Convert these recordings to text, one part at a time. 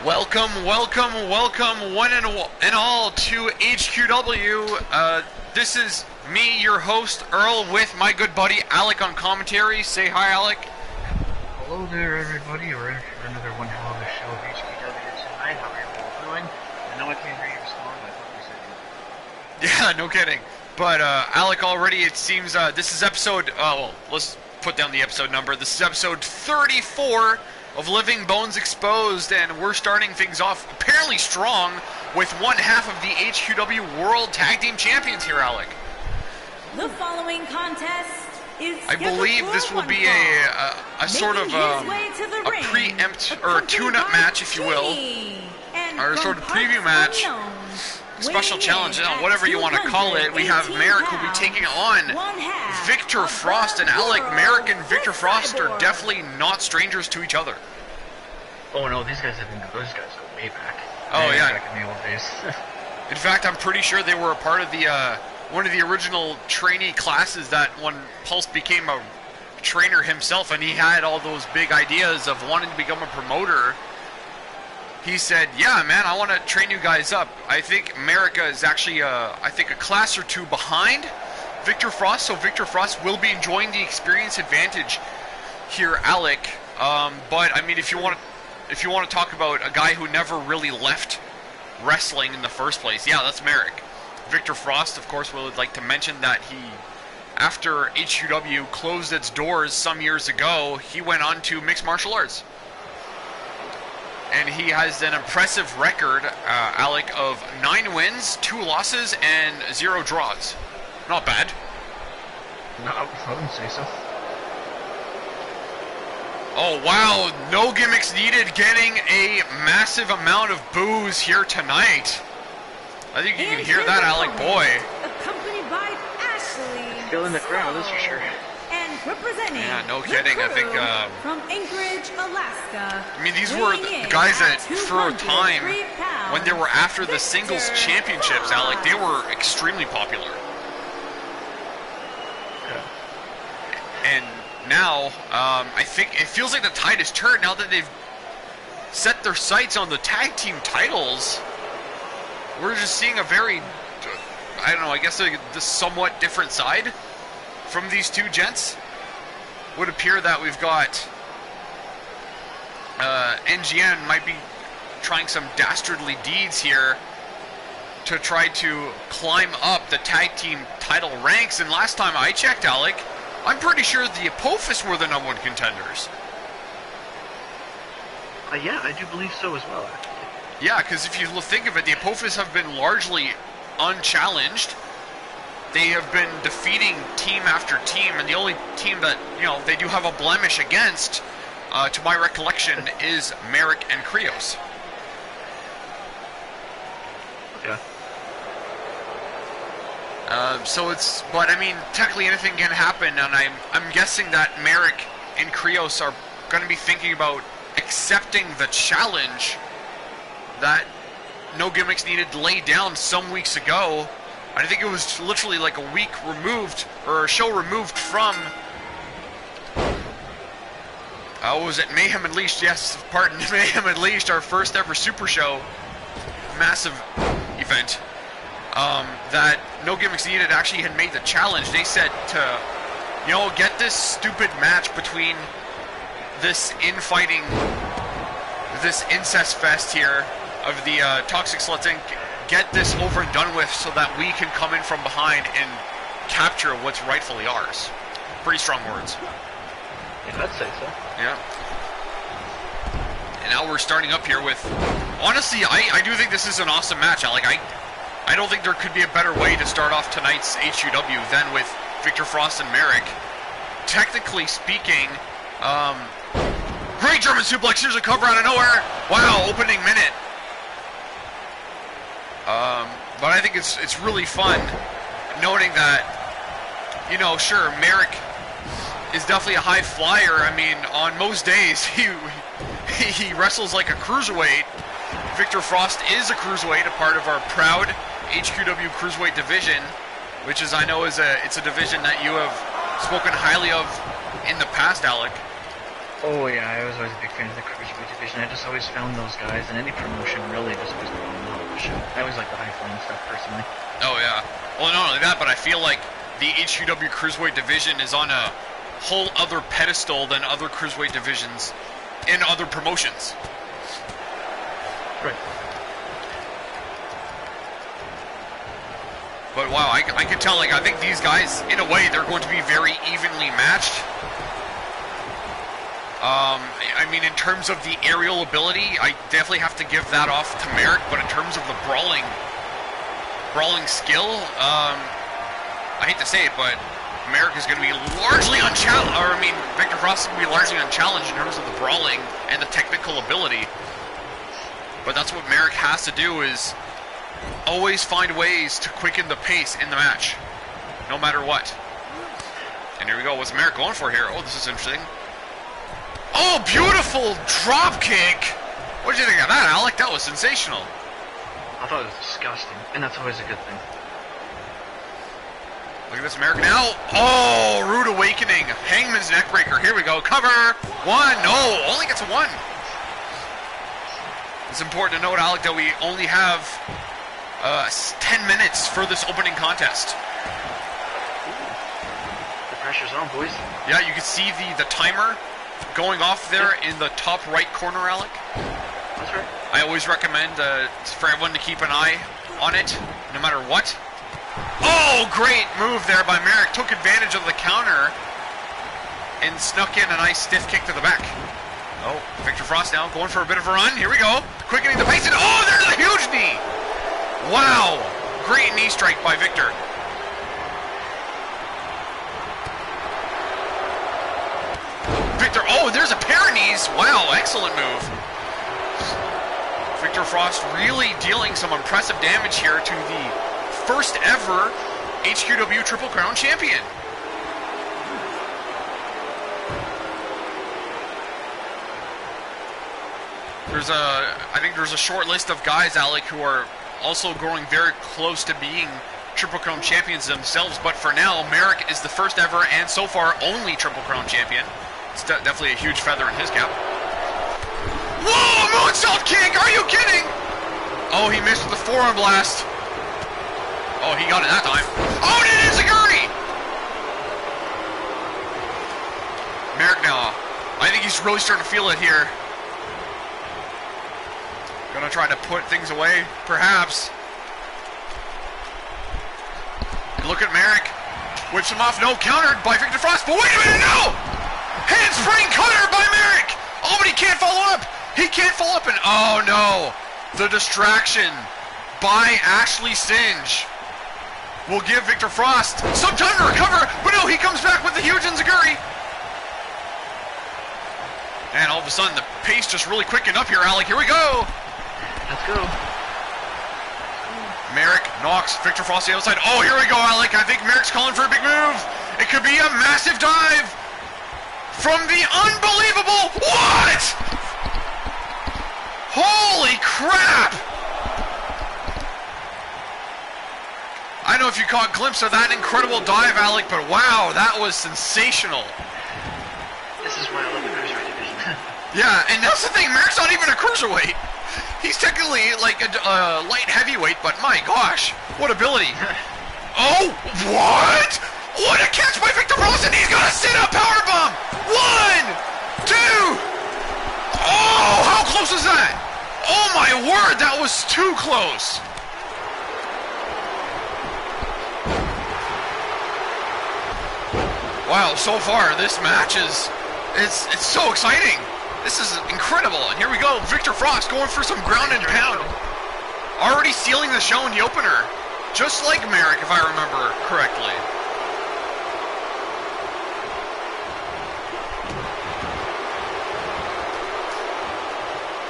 Welcome, one and all to HQW. This is me, your host, Earl, with my good buddy Alec on commentary. Say hi, Alec. Hello there, everybody. We're in for another one hell of a show of HQW tonight. How are you all doing? I know I can't hear you respond, but I thought you said Yeah, no kidding. But Alec, already it seems this is episode. Well, let's put down the episode number. This is episode 34. Of Living Bones Exposed, and we're starting things off apparently strong with one half of the HQW World Tag Team Champions here, Alec. The following contest is I believe this will be a sort of a preempt or a tune-up match, if you will, or a sort of preview match. Special challenge, whatever you want to call it. We have Merrick who will be taking on Victor Frost, and Alec. Merrick and Victor Frost are definitely not strangers to each other. Oh no, these guys go way back. Oh yeah, back in the old days. In fact, I'm pretty sure they were a part of the one of the original trainee classes that when Pulse became a trainer himself, and he had all those big ideas of wanting to become a promoter. He said, yeah, man, I want to train you guys up. I think America is actually, a class or two behind Victor Frost, so Victor Frost will be enjoying the experience advantage here, Alec. But, I mean, if you want to talk about a guy who never really left wrestling in the first place, yeah, that's Merrick. Victor Frost, of course, would like to mention that after HQW closed its doors some years ago, he went on to mixed martial arts. And he has an impressive record, Alec, of 9 wins, 2 losses, and 0 draws. Not bad. No, I wouldn't say so. Oh, wow. No gimmicks needed, getting a massive amount of boos here tonight. I think you can hear that, Alec, boy. Accompanied by Ashley. Still in the crowd, that's for sure. And representing no kidding. I think from Anchorage, Alaska. I mean, these were the guys that, for a time, when they were after the singles championships, Alec, they were extremely popular. Yeah. And now, I think it feels like the tide has turned now that they've set their sights on the tag team titles. We're just seeing a very, I don't know, I guess the somewhat different side from these two gents. Would appear that we've got NGN might be trying some dastardly deeds here to try to climb up the tag team title ranks, and last time I checked, Alec, I'm pretty sure the Apophis were the #1 contenders. Yeah, I do believe so as well, actually. Yeah, because if you think of it, the Apophis have been largely unchallenged. They have been defeating team after team, and the only team that, they do have a blemish against, to my recollection, is Merrick and Krios. Yeah. But I mean, technically anything can happen, and I'm guessing that Merrick and Krios are going to be thinking about accepting the challenge that No Gimmicks needed to lay down some weeks ago. I think it was literally like a week removed, or a show removed from, what was it, Mayhem Unleashed, yes, pardon, Mayhem Unleashed, our first ever Super Show, massive event, that No Gimmicks Needed actually had made the challenge. They said to, get this stupid match between this infighting, this incest fest here of the Toxic Sluts Inc., get this over and done with so that we can come in from behind and capture what's rightfully ours. Pretty strong words. Yeah, I'd say so. Yeah. And now we're starting up here with... Honestly, I do think this is an awesome match. I don't think there could be a better way to start off tonight's HQW than with Victor Frost and Merrick. Technically speaking, great German suplex. Here's a cover out of nowhere. Wow, opening minute. But I think it's really fun noting that, sure, Merrick is definitely a high flyer. I mean, on most days, he wrestles like a cruiserweight. Victor Frost is a cruiserweight, a part of our proud HQW cruiserweight division, which is, I know, it's a division that you have spoken highly of in the past, Alec. Oh yeah, I was always a big fan of the cruiserweight division. I just always found those guys in any promotion really just always put on the hell of a show. I always like the high flying stuff personally. Oh yeah. Well, not only that, but I feel like the HQW Cruiserweight division is on a whole other pedestal than other cruiserweight divisions in other promotions. Right. But wow, I could tell, like, I think these guys, in a way, they're going to be very evenly matched. I mean, in terms of the aerial ability, I definitely have to give that off to Merrick, but in terms of the brawling skill, I hate to say it, but Merrick is going to be largely unchallenged, or I mean, Victor Frost is going to be largely unchallenged in terms of the brawling and the technical ability. But that's what Merrick has to do, is always find ways to quicken the pace in the match, no matter what. And here we go, what's Merrick going for here? Oh, this is interesting. Oh, beautiful drop kick! What did you think of that, Alec? That was sensational. I thought it was disgusting, and that's always a good thing. Look at this, Merrick now. Oh, rude awakening. Hangman's neckbreaker. Here we go. Cover. One. No, only gets a one. It's important to note, Alec, that we only have 10 minutes for this opening contest. The pressure's on, boys. Yeah, you can see the timer going off there in the top right corner, Alec. That's right. I always recommend for everyone to keep an eye on it, no matter what. Oh, great move there by Merrick. Took advantage of the counter and snuck in a nice stiff kick to the back. Oh, Victor Frost now going for a bit of a run. Here we go. Quickening the pace. And oh, there's a huge knee. Wow. Great knee strike by Victor. Victor, oh, there's a pair of knees. Wow, excellent move. Victor Frost really dealing some impressive damage here to the first ever HQW Triple Crown champion. I think there's a short list of guys, Alec, who are also growing very close to being Triple Crown champions themselves, but for now, Merrick is the first ever and so far only Triple Crown champion. It's definitely a huge feather in his cap. Whoa, moonsault kick! Are you kidding? Oh, he missed with the forearm blast. Oh, he got it that time. Oh, and it is a gurney! Merrick now, I think he's really starting to feel it here. Gonna try to put things away, perhaps. Look at Merrick. Whips him off. No, countered by Victor Frost. But wait a minute, no! Handspring cutter by Merrick! Oh, but he can't follow up! He can't follow up, and oh no! The distraction by Ashley Singe will give Victor Frost some time to recover, but no, he comes back with the huge enziguri. And all of a sudden, the pace just really quickened up here, Alec. Here we go! Let's go. Merrick knocks Victor Frost to the outside. Oh, here we go, Alec. I think Merrick's calling for a big move. It could be a massive dive from the unbelievable... What? Holy crap! I don't know if you caught a glimpse of that incredible dive, Alec, but wow, that was sensational. This is why I love the cruiserweight division. Yeah, and that's the thing, Merrick's not even a cruiserweight. He's technically like a light heavyweight, but my gosh, what ability. Oh, what? What a catch by Victor Frost, and he's got a sit-up powerbomb. 1, 2. Oh, how close is that? Oh my word, that was too close. Wow, so far this match it's so exciting. This is incredible. And here we go, Victor Frost going for some ground and pound. Already stealing the show in the opener. Just like Merrick, if I remember correctly.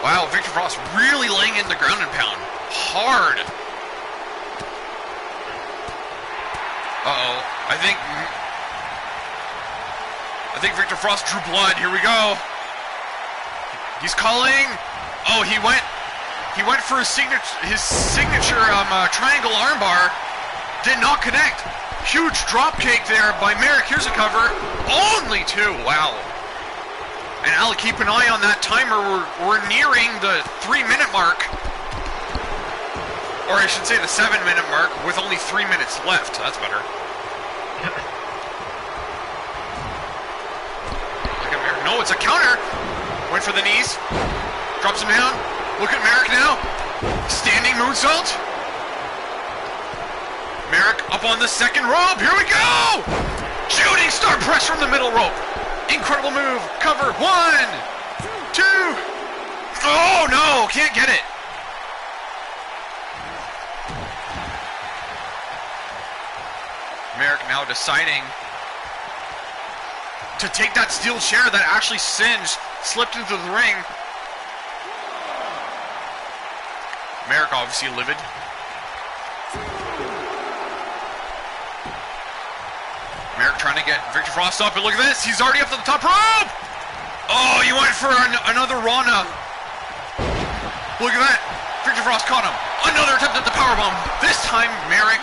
Wow, Victor Frost really laying in the ground and pound. Hard. Uh-oh. I think Victor Frost drew blood. Here we go. He's calling. Oh, he went for his signature triangle armbar. Did not connect. Huge drop kick there by Merrick. Here's a cover. Only 2. Wow. And Alec, keep an eye on that timer. We're nearing the 3-minute mark. Or I should say the 7-minute mark with only 3 minutes left. That's better. No, it's a counter. Went for the knees. Drops him down. Look at Merrick now. Standing moonsault. Merrick up on the second rope. Here we go! Shooting star press from the middle rope. Incredible move. Cover. 1, 2. Oh, no. Can't get it. Merrick now deciding to take that steel chair that actually slipped into the ring. Merrick obviously livid. Merrick trying to get Victor Frost up, and look at this, he's already up to the top rope! Oh, he went for another Rana. Look at that, Victor Frost caught him. Another attempt at the powerbomb. This time, Merrick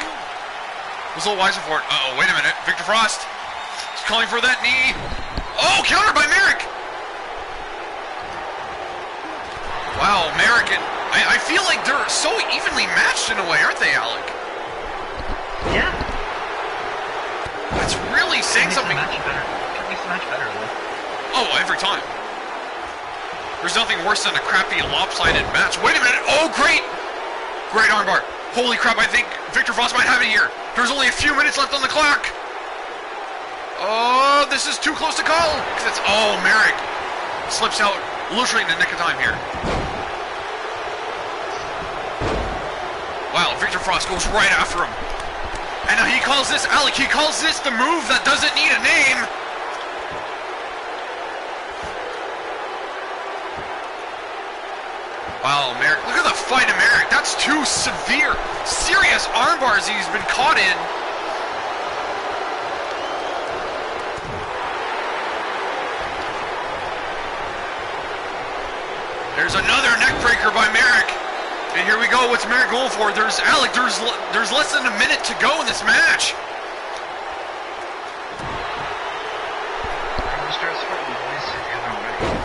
was a little wiser for it. Uh-oh, wait a minute, Victor Frost is calling for that knee. Oh, counter by Merrick! Wow, Merrick, I feel like they're so evenly matched in a way, aren't they, Alec? Yeah. That's really saying something. It makes the match better, though. Oh, every time. There's nothing worse than a crappy lopsided match. Wait a minute. Oh, great. Great armbar. Holy crap, I think Victor Frost might have it here. There's only a few minutes left on the clock. Oh, this is too close to call. Oh, Merrick slips out literally in the nick of time here. Wow, Victor Frost goes right after him. And now he calls this, Alec, he calls this the move that doesn't need a name. Wow, Merrick, look at the fight of Merrick. That's two serious arm bars he's been caught in. There's another neck breaker by Merrick. And here we go. What's Merrick going for? There's Alec. There's less than a minute to go in this match.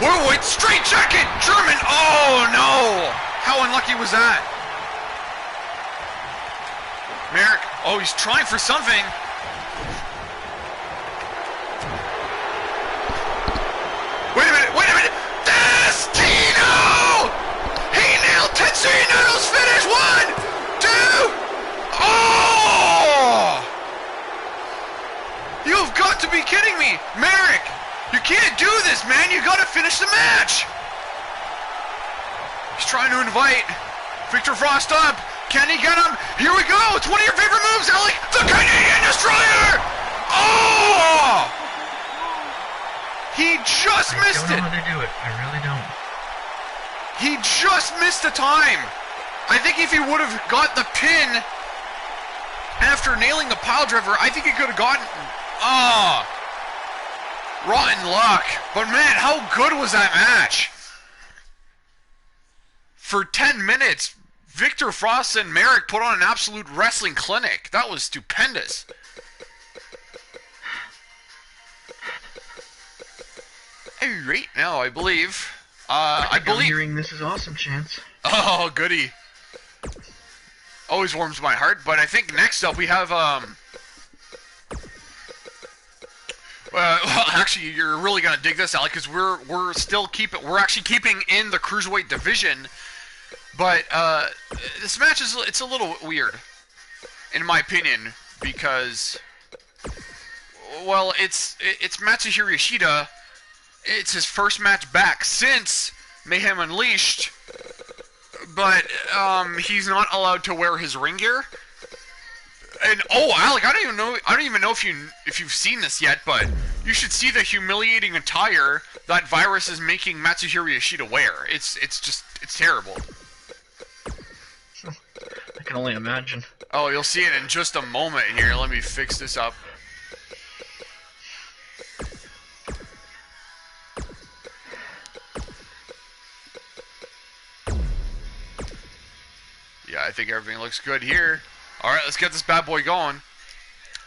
Whoa, wait, straight jacket, German. Oh no! How unlucky was that? Merrick. Oh, he's trying for something. Wait a minute. Wait a minute. Destino! He nailed Tetsuya Nato's finish! 1, 2! Oh! You've got to be kidding me! Merrick! You can't do this, man! You gotta finish the match! He's trying to invite Victor Frost up. Can he get him? Here we go! It's one of your favorite moves, Alec! The Canadian Destroyer! Oh! He just missed it! I don't know how they do it. I really don't. He just missed the time. I think if he would have got the pin after nailing the pile driver, I think he could have gotten... Oh, rotten luck. But man, how good was that match? For 10 minutes, Victor Frost and Merrick put on an absolute wrestling clinic. That was stupendous. Right now, I believe... I believe... I'm hearing this is awesome, Chance. Oh, goody. Always warms my heart, but I think next up we have, well, actually, you're really gonna dig this, Alec, because we're actually keeping in the cruiserweight division, but, this match it's a little weird, in my opinion, because, well, it's Matsuhiro Yoshida. It's his first match back since Mayhem Unleashed, but he's not allowed to wear his ring gear. And oh, Alec, I don't even know if you've seen this yet, but you should see the humiliating attire that Virus is making Matsuhiro Yoshida wear. It's terrible. I can only imagine. Oh, you'll see it in just a moment here. Let me fix this up. Yeah, I think everything looks good here. Alright, let's get this bad boy going.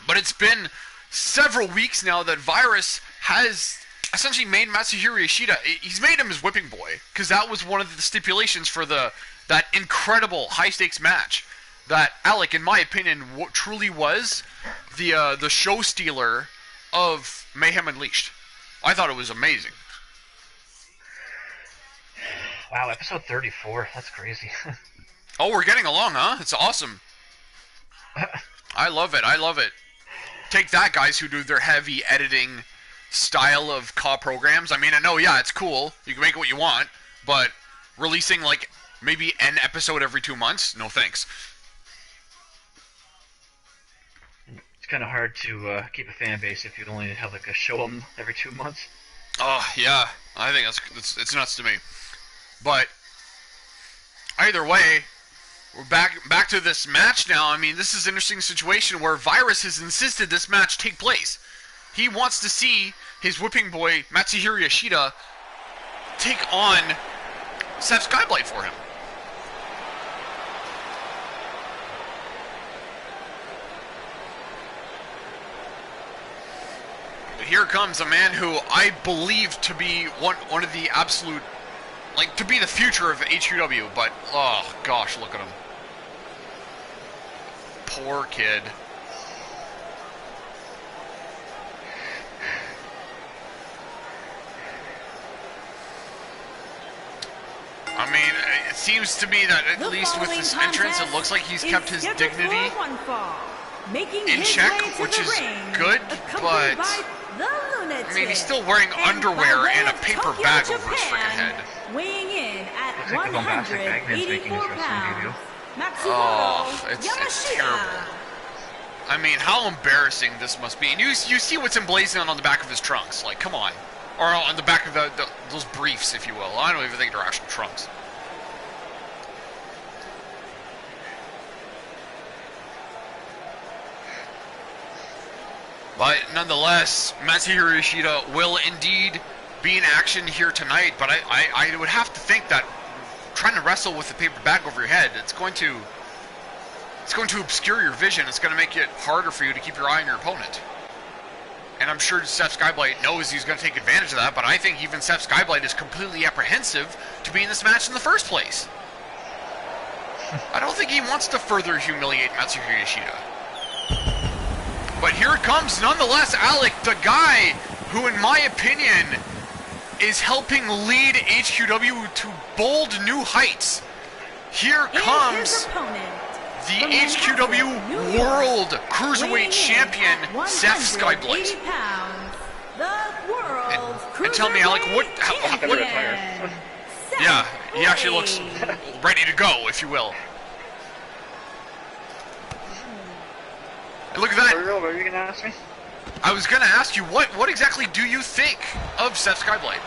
But it's been several weeks now that Virus has essentially made Matsuhiro Yoshida, he's made him his whipping boy, because that was one of the stipulations for that incredible high-stakes match that Alec, in my opinion, truly was the show stealer of Mayhem Unleashed. I thought it was amazing. Wow, episode 34. That's crazy. Oh, we're getting along, huh? It's awesome. I love it. I love it. Take that, guys who do their heavy editing style of CAW programs. I mean, I know, yeah, it's cool. You can make it what you want, but releasing, like, maybe an episode every 2 months? No thanks. It's kind of hard to keep a fan base if you only have like a show every 2 months. Oh yeah, I think it's nuts to me. But either way, we're back to this match now. I mean, this is an interesting situation where Virus has insisted this match take place. He wants to see his whipping boy Matsuhiro Yoshida take on Seth Skyblight for him. Here comes a man who I believe to be one of the absolute, like, to be the future of HQW, but, oh, gosh, look at him. Poor kid. I mean, it seems to me that at least with this entrance, it looks like he's kept his dignity in check, which is good, but I mean, he's still wearing underwear and a paper bag over his freaking head. Weighing in at Looks like the bombastic Bagman's making his 184 wrestling debut. pounds. Oh, it's terrible. I mean, how embarrassing this must be. And you see what's emblazoned on the back of his trunks. Like, come on. Or on the back of those briefs, if you will. I don't even think they're actual trunks. But nonetheless, Matsuhiro Yoshida will indeed be in action here tonight. But I would have to think that trying to wrestle with a paper bag over your head, it's going to obscure your vision. It's going to make it harder for you to keep your eye on your opponent. And I'm sure Seth Skyblight knows he's going to take advantage of that, but I think even Seth Skyblight is completely apprehensive to be in this match in the first place. I don't think he wants to further humiliate Matsuhiro Yoshida. But here it comes, nonetheless, Alec, the guy who, in my opinion, is helping lead HQW to bold new heights. Here comes the HQW World Cruiserweight Champion, Seth Skyblight. And tell me, Alec, what yeah, he actually looks ready to go, if you will. And look at that. What were you going to ask me? I was going to ask you, what exactly do you think of Seth Skyblight?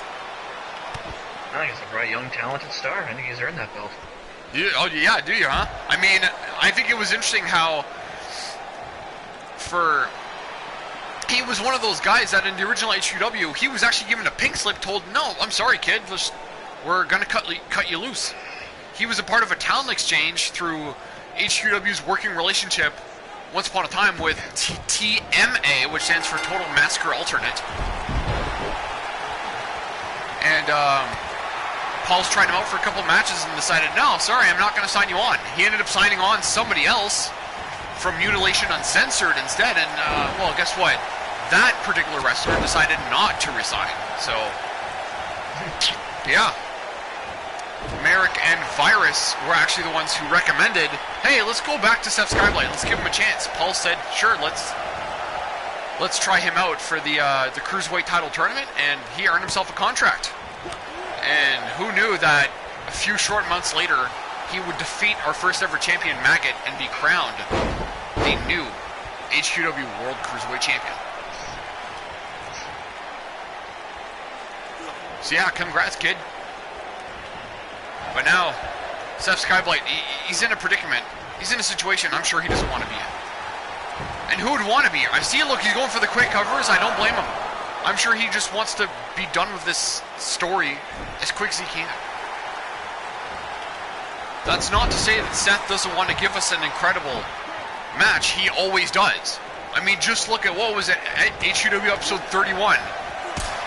I think he's a bright, young, talented star. I think he's earned that belt. Oh, yeah, do you, huh? I mean, I think it was interesting how he was one of those guys that in the original HQW, he was actually given a pink slip, told, no, I'm sorry, kid, we're going to cut you loose. He was a part of a talent exchange through HQW's working relationship once upon a time with TMA, which stands for Total Massacre Alternate. And Paul's tried him out for a couple of matches and decided, no, sorry, I'm not going to sign you on. He ended up signing on somebody else from Mutilation Uncensored instead, and, well, guess what? That particular wrestler decided not to resign. So, yeah. Merrick and Virus were actually the ones who recommended, hey, let's go back to Seth Skyblight. Let's give him a chance. Paul said, sure, let's try him out for the Cruiserweight title tournament, and he earned himself a contract. And who knew that a few short months later, he would defeat our first ever champion, Maggot, and be crowned the new HQW World Cruiserweight Champion. So yeah, congrats, kid. But now, Seth Skyblight, he's in a predicament. He's in a situation I'm sure he doesn't want to be in. And who would want to be? I see, look, he's going for the quick covers. I don't blame him. I'm sure he just wants to be done with this story as quick as he can. That's not to say that Seth doesn't want to give us an incredible match. He always does. I mean, just look at, what was it, HQW episode 31.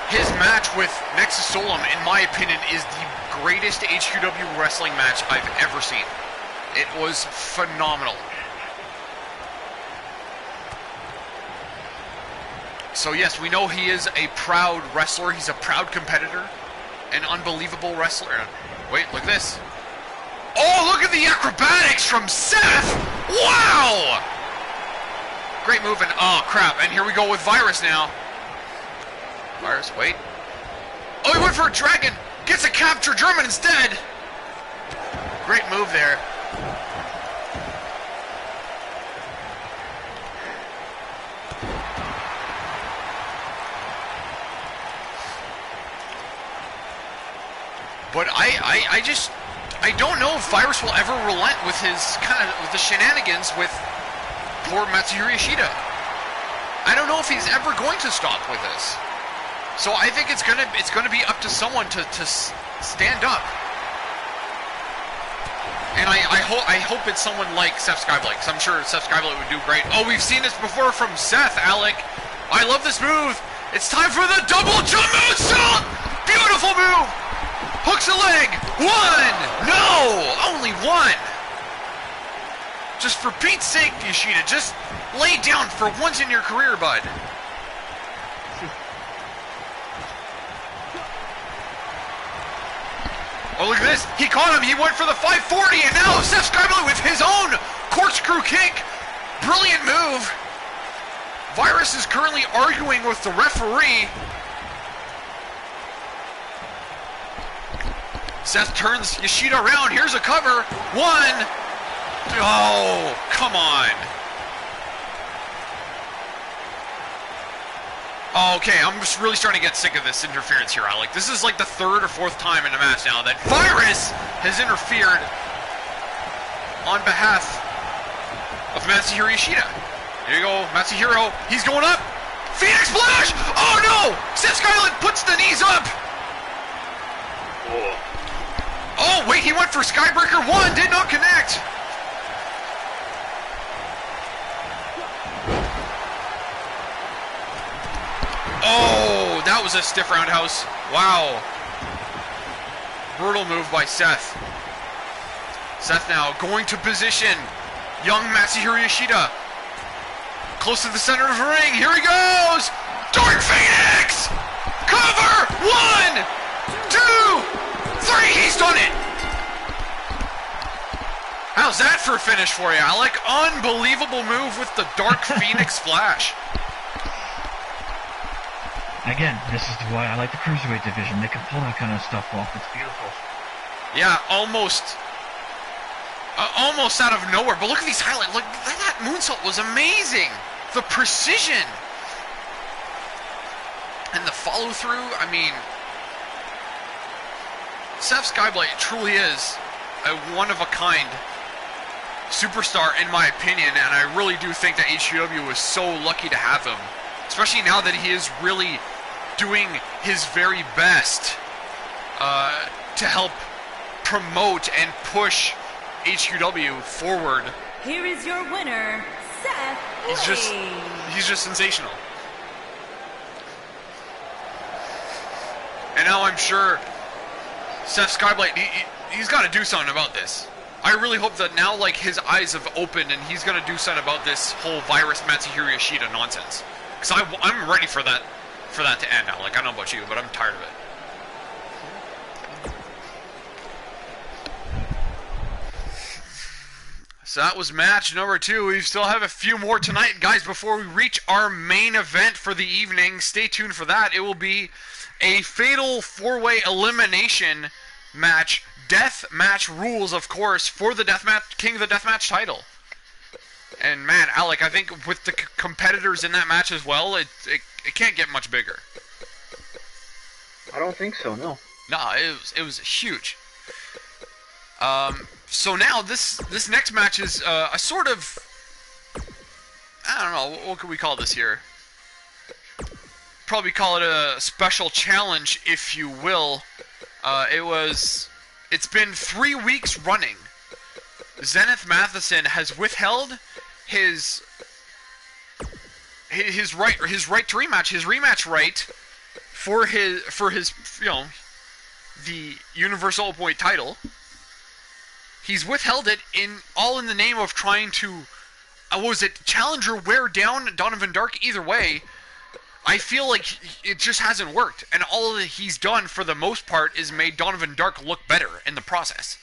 his match with Nexus Solum, in my opinion, is the greatest HQW wrestling match I've ever seen. It was phenomenal. So yes, we know he is a proud wrestler. He's a proud competitor. An unbelievable wrestler. Wait, look at this. Oh, look at the acrobatics from Seth! Wow! Great move, and oh crap, and here we go with Virus now. Virus, wait. Oh, he went for a dragon! Gets a capture German instead! Great move there. But I don't know if Virus will ever relent with his with the shenanigans with poor Matsuhiro Yoshida. I don't know if he's ever going to stop with this. So I think it's gonna be up to someone to stand up. And I hope it's someone like Seth Skyblade, because I'm sure Seth Skyblade would do great. Oh, we've seen this before from Seth, Alec. I love this move. It's time for the double jump moonsault. Beautiful move. Hooks a leg. One. No, only one. Just for Pete's sake, Yoshida, just lay down for once in your career, bud. Oh, look at this. He caught him. He went for the 540, and now Seth Skyblade with his own corkscrew kick. Brilliant move. Virus is currently arguing with the referee. Seth turns Yoshida around. Here's a cover. One. Oh, come on. Okay, I'm just really starting to get sick of this interference here, Alec. This is like the third or fourth time in a match now that Virus has interfered on behalf of Matsuhiro Yoshida. Here you go, Matsuhiro. He's going up. Phoenix Splash! Oh no! Seth Skyblade puts the knees up. Oh, wait, he went for Skybreaker 1. Did not connect. Oh, that was a stiff roundhouse. Wow. Brutal move by Seth. Seth now going to position young Matsuhiro Yoshida. Close to the center of the ring. Here he goes. Dark Phoenix. Cover. 1, 2, 3. He's done it. How's that for a finish for you, Alec? Unbelievable move with the Dark Phoenix Splash. Again, this is why I like the Cruiserweight division. They can pull that kind of stuff off. It's beautiful. Yeah, almost out of nowhere. But look at these highlights. Look, that moonsault was amazing. The precision. And the follow-through. I mean, Seth Skyblade truly is a one-of-a-kind superstar, in my opinion. And I really do think that HQW was so lucky to have him. Especially now that he is really doing his very best to help promote and push HQW forward. Here is your winner, Seth He's just sensational. And now I'm sure Seth Skyblade, he's got to do something about this. I really hope that now, like, his eyes have opened and he's going to do something about this whole Virus Matsuhiro Yoshida nonsense. Because I'm ready for that to end now. Like, I don't know about you, but I'm tired of it. So that was match number 2. We still have a few more tonight, guys, before we reach our main event for the evening. Stay tuned for that. It will be a fatal 4-way elimination match. Death match rules, of course, for the King of the Deathmatch title. And man, Alec, I think with the competitors in that match as well, it can't get much bigger. I don't think so, no. Nah, it was huge. So now this next match is a sort of, I don't know, what could we call this here? Probably call it a special challenge, if you will. It's been 3 weeks running. Zenith Matheson has withheld his right to rematch, his rematch right, for his the Universal Openweight title. He's withheld it in the name of trying to challenge or wear down Donovan Dark. Either way, I feel like it just hasn't worked, and all that he's done for the most part is made Donovan Dark look better in the process.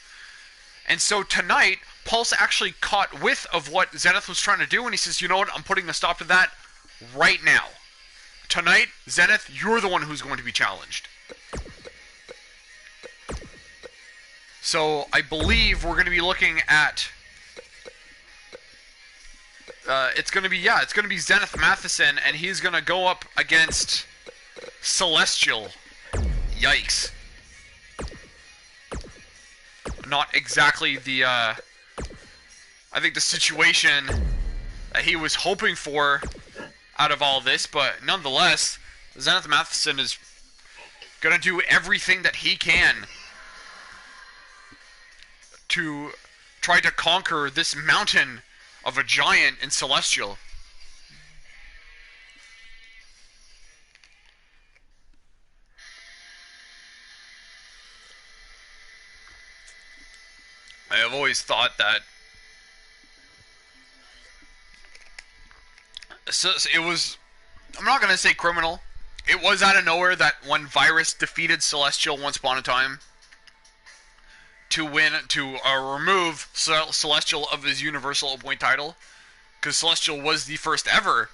And so tonight, Pulse actually caught whiff of what Zenith was trying to do, and he says, you know what, I'm putting a stop to that right now. Tonight, Zenith, you're the one who's going to be challenged. So I believe we're going to be looking at it's going to be Zenith Matheson, and he's going to go up against Celestial. Yikes. Not exactly the I think the situation that he was hoping for out of all this, but nonetheless, Zenith Matheson is going to do everything that he can to try to conquer this mountain of a giant in Celestial. I have always thought that it was, I'm not going to say criminal, it was out of nowhere that when Virus defeated Celestial once upon a time to remove Celestial of his Universal Openweight title, because Celestial was the first ever,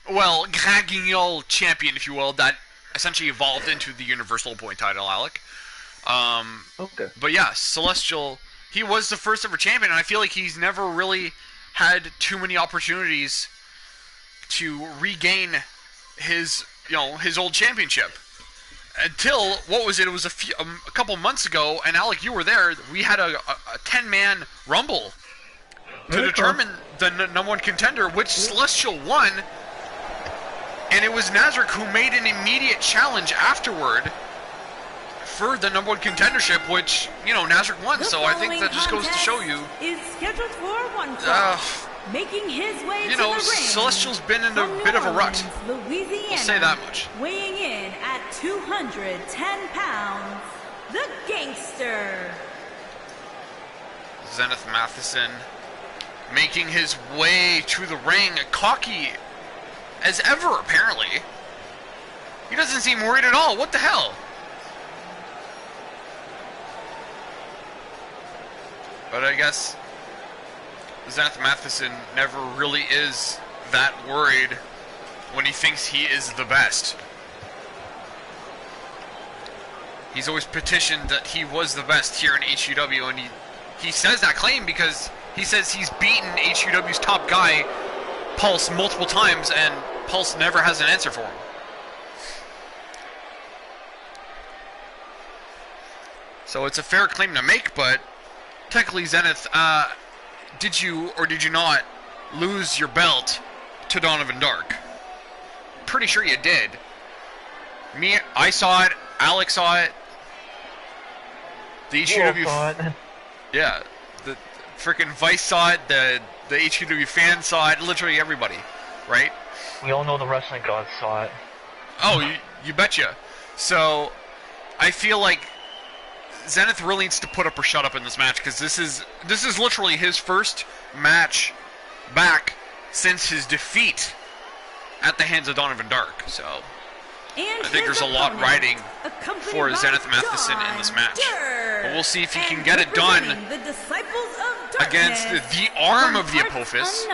Grand Guignol champion, if you will, that essentially evolved into the Universal Openweight title, Alec. Okay. But yeah, Celestial, he was the first ever champion, and I feel like he's never really had too many opportunities to regain his old championship. Until, what was it? It was a couple months ago, and Alec, you were there. We had a 10-man rumble to determine the number one contender, which Celestial won, and it was Nazarick who made an immediate challenge afterward for the number one contendership, which, Nazarick won. So I think that just goes to show you. Is scheduled for one fall. Making his way to the ring. Celestial's been in a bit of a rut. Louisiana, I'll say that much. Weighing in at 210 pounds, the Gangster. Zenith Matheson making his way to the ring, cocky as ever, apparently. He doesn't seem worried at all. What the hell? But I guess Zenith Matheson never really is that worried when he thinks he is the best. He's always petitioned that he was the best here in HQW, and he says that claim because he says he's beaten HQW's top guy, Pulse, multiple times, and Pulse never has an answer for him. So it's a fair claim to make, but technically, Zenith, did you or did you not lose your belt to Donovan Dark? Pretty sure you did. I saw it. Alex saw it. The HQW, yeah, the freaking Vice saw it. The HQW fans saw it. Literally everybody, right? We all know the wrestling gods saw it. Oh, you betcha. So I feel like Zenith really needs to put up or shut up in this match, because this is literally his first match back since his defeat at the hands of Donovan Dark. So I think there's a lot riding for Zenith Matheson in this match. But we'll see if he can get it done against the arm of the Apophis.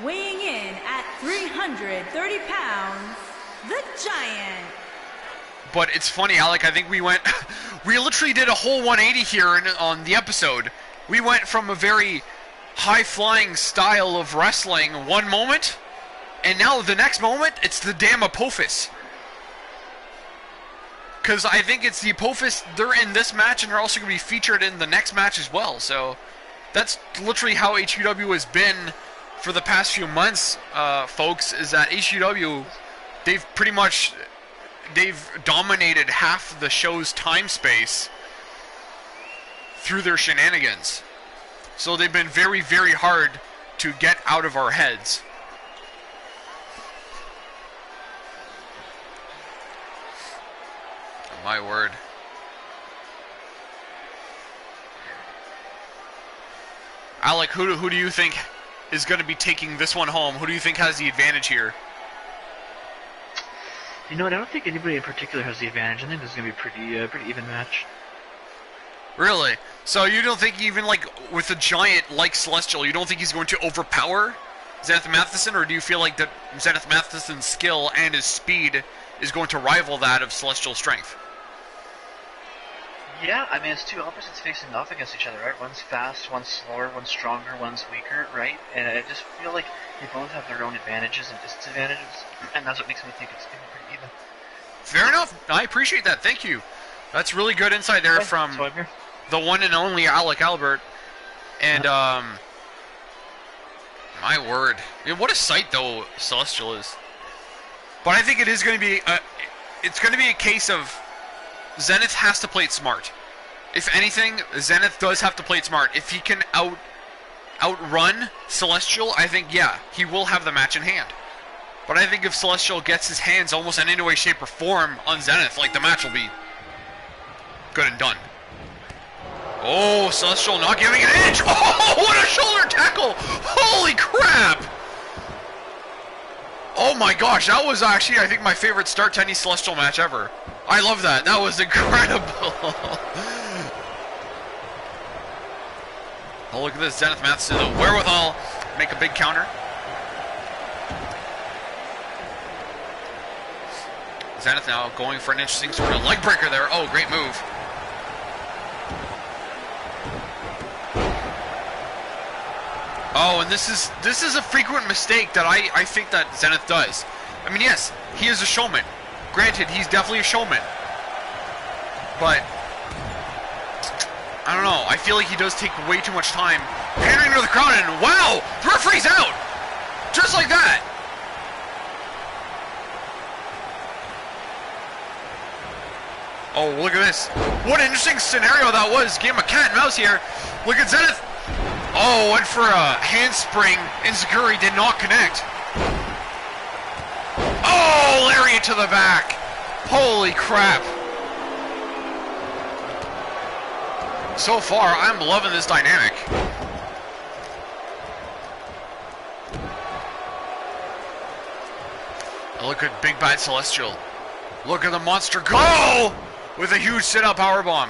Weighing in at 330 pounds, the Giant. But it's funny, Alec, I think we literally did a whole 180 here on the episode. We went from a very high-flying style of wrestling one moment, and now the next moment, it's the damn Apophis. Because I think it's the Apophis, they're in this match, and they're also going to be featured in the next match as well. So that's literally how HQW has been for the past few months, folks, is that HQW, they've dominated half the show's time space through their shenanigans. So they've been very, very hard to get out of our heads. My word. Alec, who do you think is going to be taking this one home? Who do you think has the advantage here? You know what? I don't think anybody in particular has the advantage. I think this is going to be a pretty even match. Really? So you don't think even like with a giant like Celestial, you don't think he's going to overpower Zenith Matheson, or do you feel like that Zenith Matheson's skill and his speed is going to rival that of Celestial strength? Yeah, I mean, it's two opposites facing off against each other, right? One's fast, one's slower, one's stronger, one's weaker, right? And I just feel like they both have their own advantages and disadvantages, and that's what makes me think it's going to be pretty even. Fair enough. I appreciate that. Thank you. That's really good insight there from the one and only Alec Albert. And, my word. I mean, what a sight, though, Celestial is. But I think it is going to be it's going to be a case of Zenith has to play it smart. If anything, Zenith does have to play it smart. If he can outrun Celestial, I think, yeah, he will have the match in hand. But I think if Celestial gets his hands almost in any way, shape, or form on Zenith, like, the match will be good and done. Oh, Celestial not giving an inch. Oh, what a shoulder tackle. Holy crap. Oh my gosh, that was actually, I think, my favorite start to any Celestial match ever. I love that. That was incredible. Oh, look at this. Zenith Matheson, the wherewithal, make a big counter. Zenith now going for an interesting sort of leg breaker there. Oh, great move. Oh, and this is a frequent mistake that I think that Zenith does. I mean, yes, he is a showman. Granted, he's definitely a showman. But I don't know. I feel like he does take way too much time pandering to the crowd, and wow, the referee's out, just like that. Oh, look at this! What an interesting scenario that was. Game of cat and mouse here. Look at Zenith. Oh, went for a handspring. Enziguri did not connect. Oh, lariat to the back. Holy crap. So far, I'm loving this dynamic. Look at Big Bad Celestial. Look at the monster go with a huge sit-up powerbomb.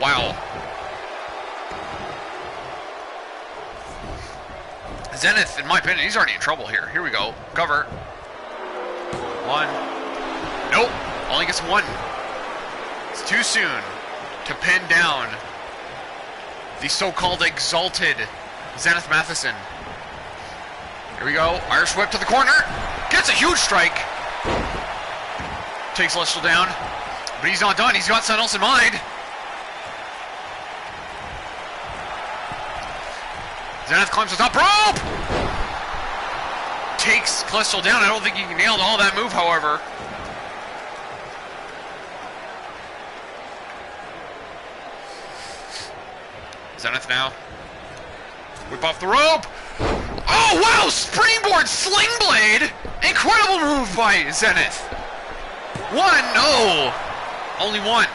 Wow. Zenith, in my opinion, he's already in trouble here. Here we go. Cover. One. Nope. Only gets one. It's too soon to pin down the so-called exalted Zenith Matheson. Here we go. Irish whip to the corner. Gets a huge strike. Takes Celestial down. But he's not done. He's got something else in mind. Zenith climbs the top rope! Takes Celestial down. I don't think he nailed all that move, however. Zenith now. Whip off the rope! Oh, wow! Springboard sling blade! Incredible move by Zenith. One, no! Only one.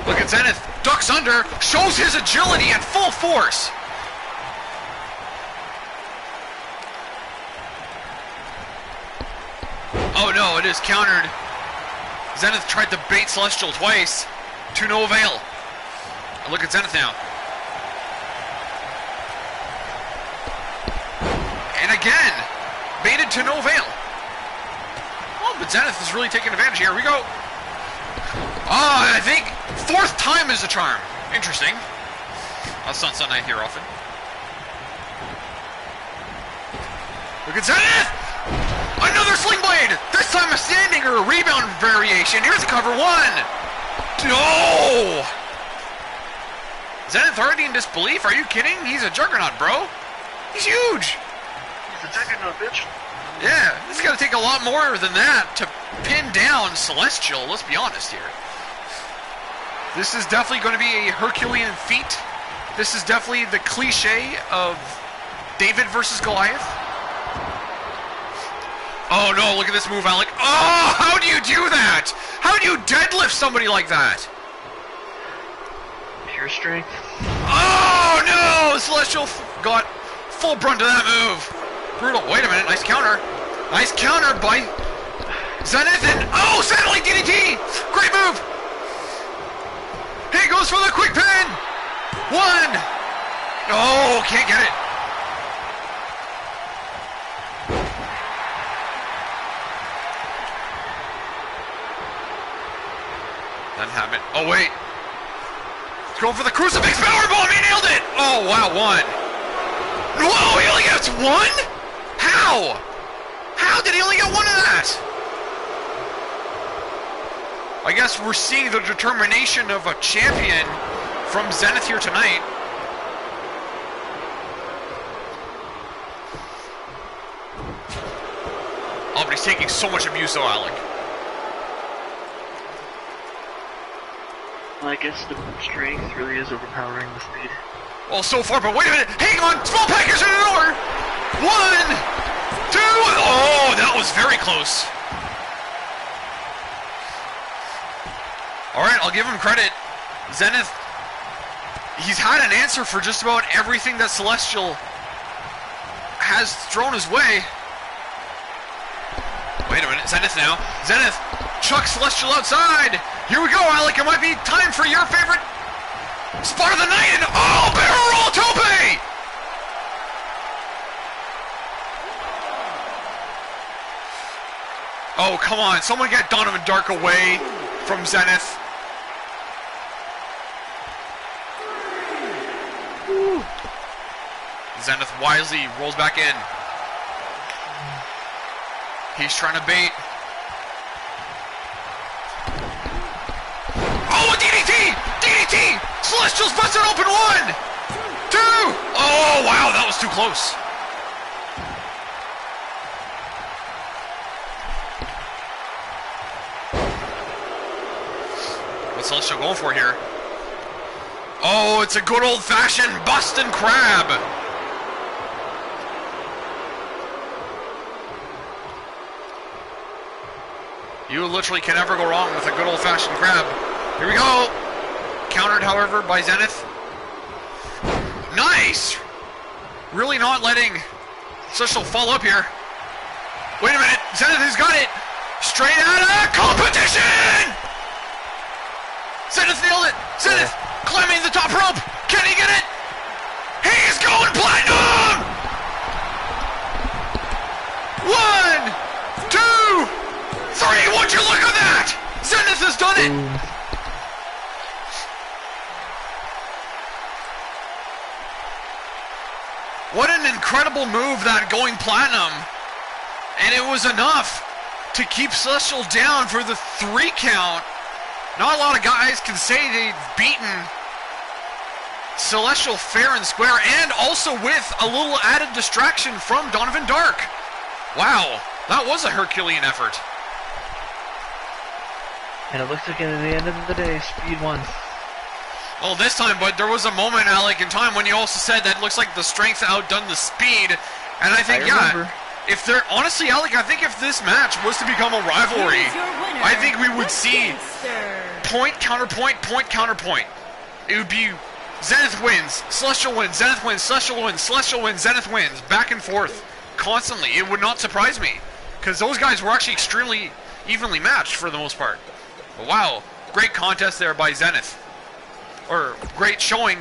Look at Zenith. Ducks under, shows his agility at full force. Oh no, it is countered. Zenith tried to bait Celestial twice, to no avail. And look at Zenith now. And again, baited to no avail. Oh, but Zenith is really taking advantage here. Here we go. Oh, I think fourth time is the charm. Interesting. That's not something I hear often. Look at Zenith! Another sling blade! This time a standing or a rebound variation. Here's the cover one! No! Zenith already in disbelief? Are you kidding? He's a juggernaut, bro. He's huge. He's a juggernaut, bitch. Yeah, this is going to take a lot more than that to pin down Celestial. Let's be honest here. This is definitely going to be a Herculean feat. This is definitely the cliche of David versus Goliath. Oh no, look at this move, Alec. Oh, how do you do that? How do you deadlift somebody like that? Pure strength. Oh no! Celestial got full brunt of that move. Brutal. Wait a minute, nice counter. Nice counter by Zenith and oh, satellite DDT! Great move! He goes for the quick pin! One! Oh, can't get it. Doesn't have it. Oh, wait. He's going for the crucifix powerbomb. He nailed it. Oh, wow, one. Whoa, he only gets one? How? How did he only get one of that? I guess we're seeing the determination of a champion from Zenith here tonight. Oh, but he's taking so much abuse, though, Alec. Well, I guess the strength really is overpowering the speed. Well, so far, but wait a minute. Hang on. Small package in the door. One, two. Oh, that was very close. All right, I'll give him credit. Zenith, he's had an answer for just about everything that Celestial has thrown his way. Wait a minute, Zenith now. Zenith, chuck Celestial outside. Here we go, Alec. It might be time for your favorite spot of the night. And oh, barrel roll tope! Oh, come on. Someone get Donovan Dark away from Zenith. Woo. Zenith wisely rolls back in. He's trying to bait. Oh, a DDT! DDT! Celestial's busted open. One! Two! Oh, wow, that was too close. What's Celestial going for here? Oh, it's a good old-fashioned Boston Crab. You literally can never go wrong with a good old-fashioned crab. Here we go. Countered, however, by Zenith. Nice! Really not letting Celestial fall up here. Wait a minute. Zenith has got it. Straight out of competition! Zenith nailed it. Zenith climbing the top rope. Can he get it? He's going platinum! One, two, three. Would you look at that? Zenith has done it. What an incredible move, that going platinum. And it was enough to keep Celestial down for the 3 count. Not a lot of guys can say they've beaten Celestial fair and square, and also with a little added distraction from Donovan Dark. Wow, that was a Herculean effort. And it looks like at the end of the day, speed won. Well, this time, but there was a moment, Alec, in time when you also said that it looks like the strength outdone the speed. And I think, if they're, honestly, Alec, I think if this match was to become a rivalry, I think we would see point, counterpoint, point, counterpoint. It would be Zenith wins, Celestial wins, Zenith wins, Celestial wins, Celestial wins, Zenith wins, back and forth, constantly. It would not surprise me, because those guys were actually extremely evenly matched for the most part. But wow, great contest there by Zenith. Or great showing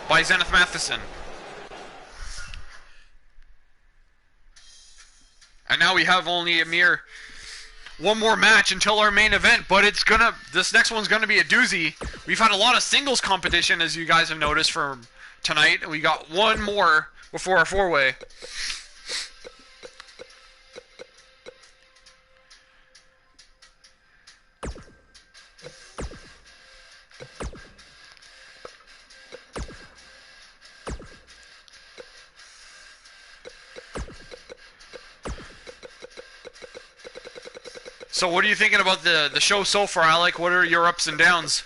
by Zenith Matheson. And now we have only a mere one more match until our main event, but this next one's gonna be a doozy. We've had a lot of singles competition, as you guys have noticed, for tonight. We got one more before our 4-way. So what are you thinking about the show so far, Alec? What are your ups and downs?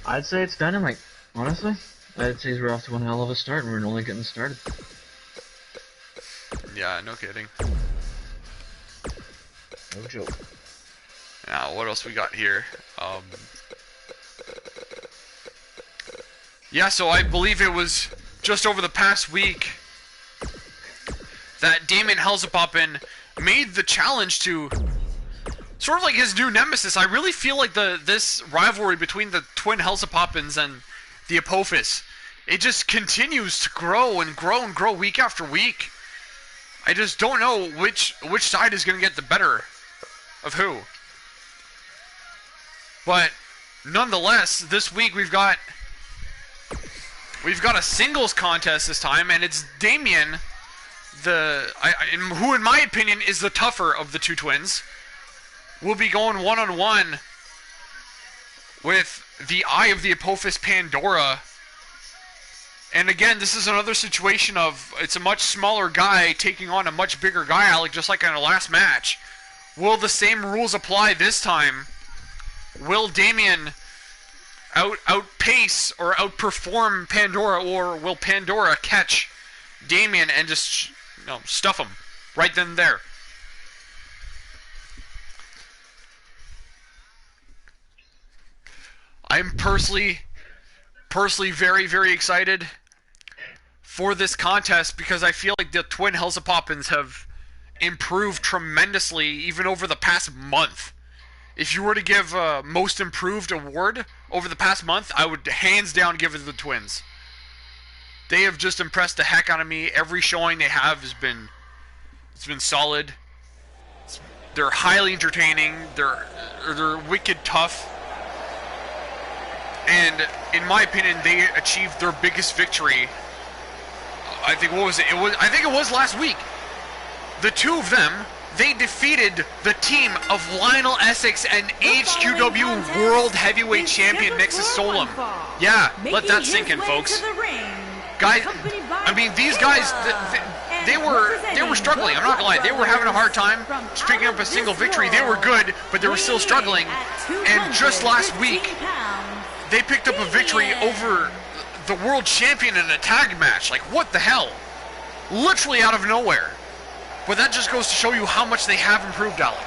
I'd say it's dynamite, honestly. I'd say we're off to one hell of a start, and we're only getting started. Yeah, no kidding. No joke. Now, what else we got here? Yeah, so I believe it was just over the past week that Damien Hellzapoppin made the challenge to sort of like his new nemesis. I really feel like this rivalry between the twin Hellzapoppins and the Apophis, it just continues to grow and grow and grow week after week. I just don't know which side is going to get the better of who. But nonetheless, this week we've got a singles contest this time, and it's Damien, who in my opinion is the tougher of the two twins, will be going one-on-one with the Eye of the Apophis Pandora. And again, this is another situation of it's a much smaller guy taking on a much bigger guy, Alec, just like in our last match. Will the same rules apply this time? Will Damien outpace or outperform Pandora, or will Pandora catch Damien and just stuff him right then and there? I'm personally very, very excited for this contest because I feel like the twin Hellzapoppins have improved tremendously even over the past month. If you were to give a most improved award over the past month, I would hands down give it to the twins. They have just impressed the heck out of me. Every showing they have has been solid. They're highly entertaining. They're wicked tough. And in my opinion, they achieved their biggest victory. I think I think it was last week. The two of them, they defeated the team of Lionel Essex and HQW World Heavyweight Champion Nexus Solum. Yeah, let that sink in, folks. Guys, I mean, these guys, they were struggling. I'm not gonna lie, they were having a hard time picking up a single victory. They were good, but they were still struggling. And just last week, they picked up a victory over the world champion in a tag match. Like, what the hell? Literally out of nowhere. But that just goes to show you how much they have improved, Alec.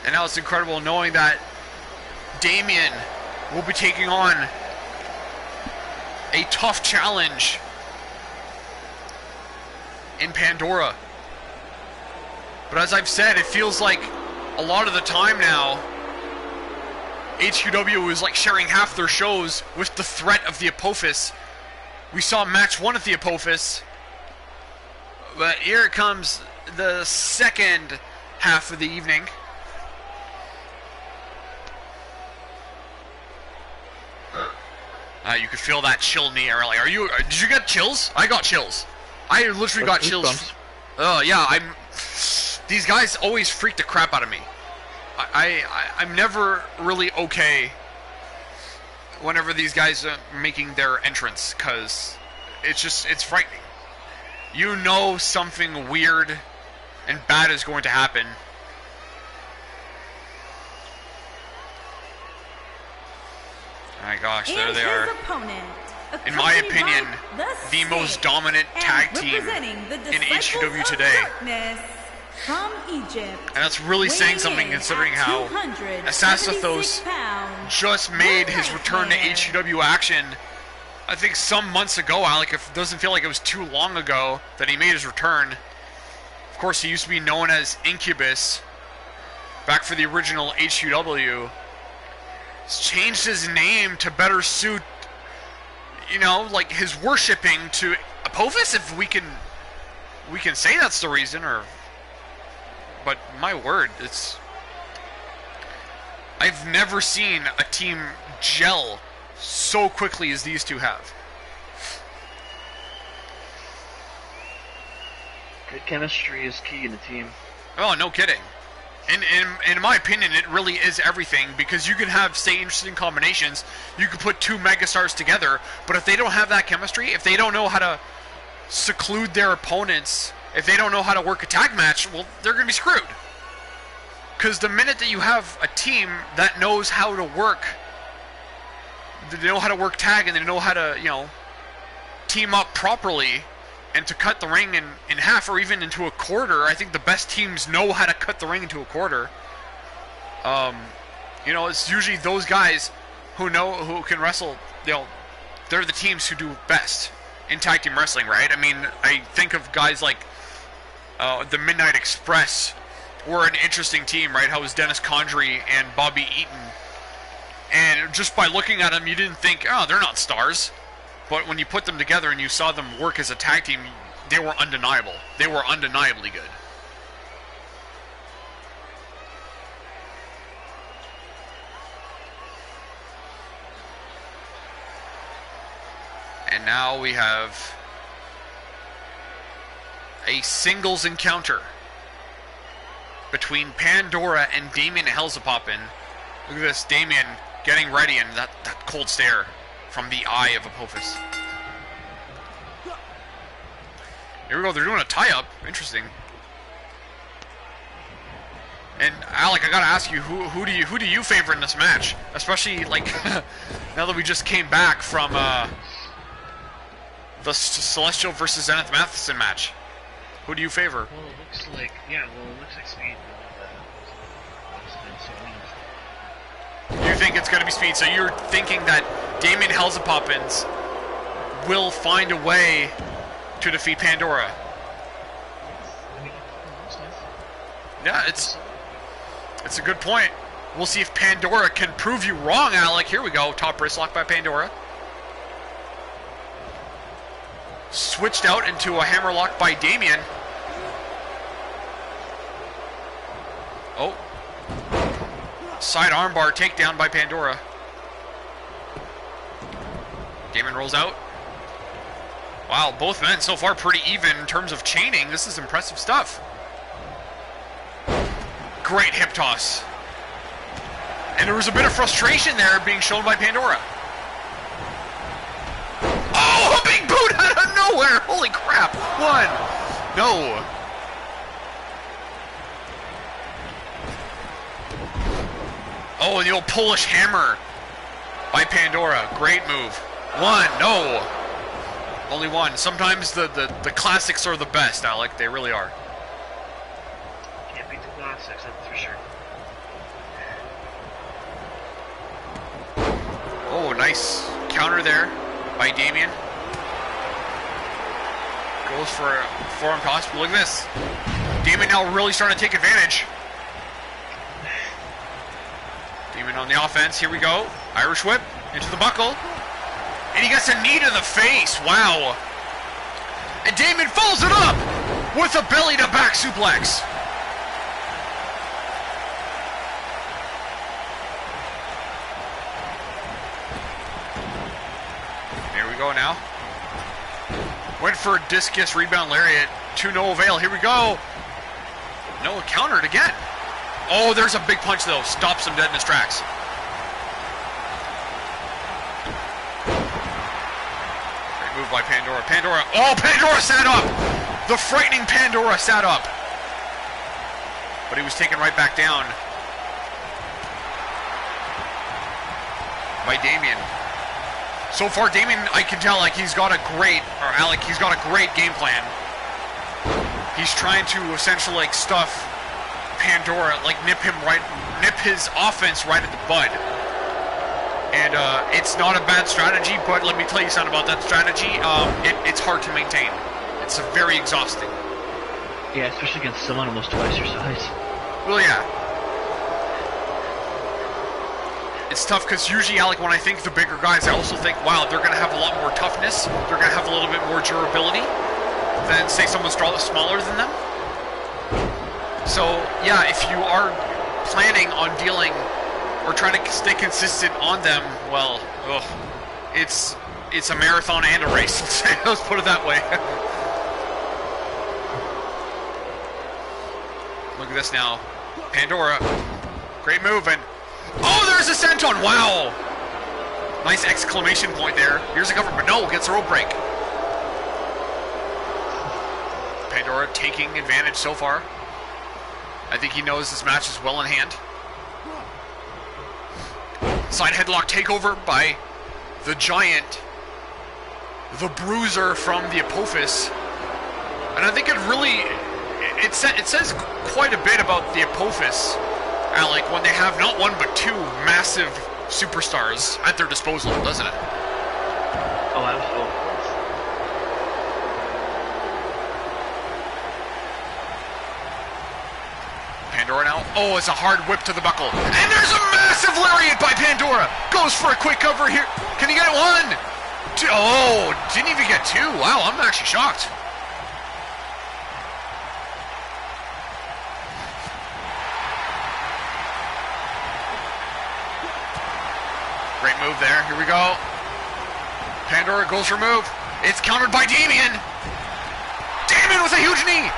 And now it's incredible knowing that Damien will be taking on a tough challenge in Pandora. But as I've said, it feels like a lot of the time now, HQW is like sharing half their shows with the threat of the Apophis. We saw match 1 at the Apophis, but here it comes the second half of the evening. You could feel that chill in the air. Like, did you get chills? I got chills. I literally got chills. Oh yeah, these guys always freak the crap out of me. I'm never really okay whenever these guys are making their entrance, because it's frightening. You know something weird and bad is going to happen. Oh my gosh, there they are. In my opinion, the most dominant tag team in HQW today. From Egypt, and that's really saying something considering how Assassithos just made his return to HQW action, I think some months ago, Alec. It doesn't feel like it was too long ago that he made his return. Of course, he used to be known as Incubus back for the original HQW. He's changed his name to better suit, like his worshipping to Apophis, if we can say that's the reason, or... But my word, I've never seen a team gel so quickly as these two have. Good chemistry is key in the team. Oh, no kidding. In my opinion, it really is everything, because you can have, say, interesting combinations. You can put two megastars together, but if they don't have that chemistry, if they don't know how to seclude their opponents, if they don't know how to work a tag match, well, they're going to be screwed. Because the minute that you have a team that knows how to work, they know how to work tag, and they know how to, team up properly, and to cut the ring in half or even into a quarter. I think the best teams know how to cut the ring into a quarter. You know, it's usually those guys who can wrestle. You know, they're the teams who do best in tag team wrestling, right? I mean, I think of guys like the Midnight Express were an interesting team, right? How was Dennis Condrey and Bobby Eaton? And just by looking at them, you didn't think, oh, they're not stars. But when you put them together and you saw them work as a tag team, they were undeniable. They were undeniably good. And now we have a singles encounter between Pandora and Damien Hellzapoppin. Look at this, Damien getting ready, and that cold stare from the eye of Apophis. Here we go, they're doing a tie-up. Interesting. And Alec, I gotta ask you, who do you favor in this match? Especially like now that we just came back from the Celestial versus Zenith Matheson match. Who do you favor? Well, it looks like Speed. You think it's going to be Speed, so you're thinking that Damien Hellzapoppins will find a way to defeat Pandora. Yeah, it's a good point. We'll see if Pandora can prove you wrong, Alec. Here we go. Top wrist lock by Pandora. Switched out into a hammerlock by Damien. Oh. Side armbar takedown by Pandora. Damien rolls out. Wow, both men so far pretty even in terms of chaining. This is impressive stuff. Great hip toss. And there was a bit of frustration there being shown by Pandora. Oh, a big boot out of nowhere! Holy crap! One! No! Oh, the old Polish hammer by Pandora. Great move. One! No! Only one. Sometimes the classics are the best, Alec. They really are. Can't beat the classics, that's for sure. Oh, nice counter there by Damien. Goes for a forearm toss. Look at this. Damien now really starting to take advantage. Damien on the offense. Here we go. Irish whip into the buckle. And he gets a knee to the face. Wow. And Damien follows it up with a belly to back suplex. There we go now. Went for a discus rebound lariat to no avail. Here we go. No, countered again. Oh, there's a big punch though. Stops him dead in his tracks. Great move by Pandora. Pandora. Oh, Pandora sat up. The frightening Pandora sat up. But he was taken right back down by Damien. So far, Damien, I can tell, like, he's got a great game plan. He's trying to essentially, like, stuff Pandora, like, nip his offense right at the bud. And it's not a bad strategy, but let me tell you something about that strategy. It's hard to maintain. It's very exhausting. Yeah, especially against someone almost twice your size. Well, yeah. It's tough because usually, Alec, when I think the bigger guys, I also think, wow, they're going to have a lot more toughness. They're going to have a little bit more durability than, say, someone smaller than them. So, yeah, if you are planning on dealing or trying to stay consistent on them, well, it's a marathon and a race. Let's put it that way. Look at this now. Pandora. Great move, and oh, there's a senton! Wow! Nice exclamation point there. Here's a cover, but no, gets a rope break. Pandora taking advantage so far. I think he knows this match is well in hand. Side headlock takeover by the Giant, the Bruiser from the Apophis. And I think it really, it says quite a bit about the Apophis, Alec, when they have not one but two massive superstars at their disposal, doesn't it? Oh, absolutely. Pandora now. Oh, it's a hard whip to the buckle. And there's a massive lariat by Pandora. Goes for a quick cover here. Can he get it? One? Two. Oh, didn't even get two. Wow, I'm actually shocked. Great move there. Here we go. Pandora goes for move. It's countered by Damien. Damien with a huge knee.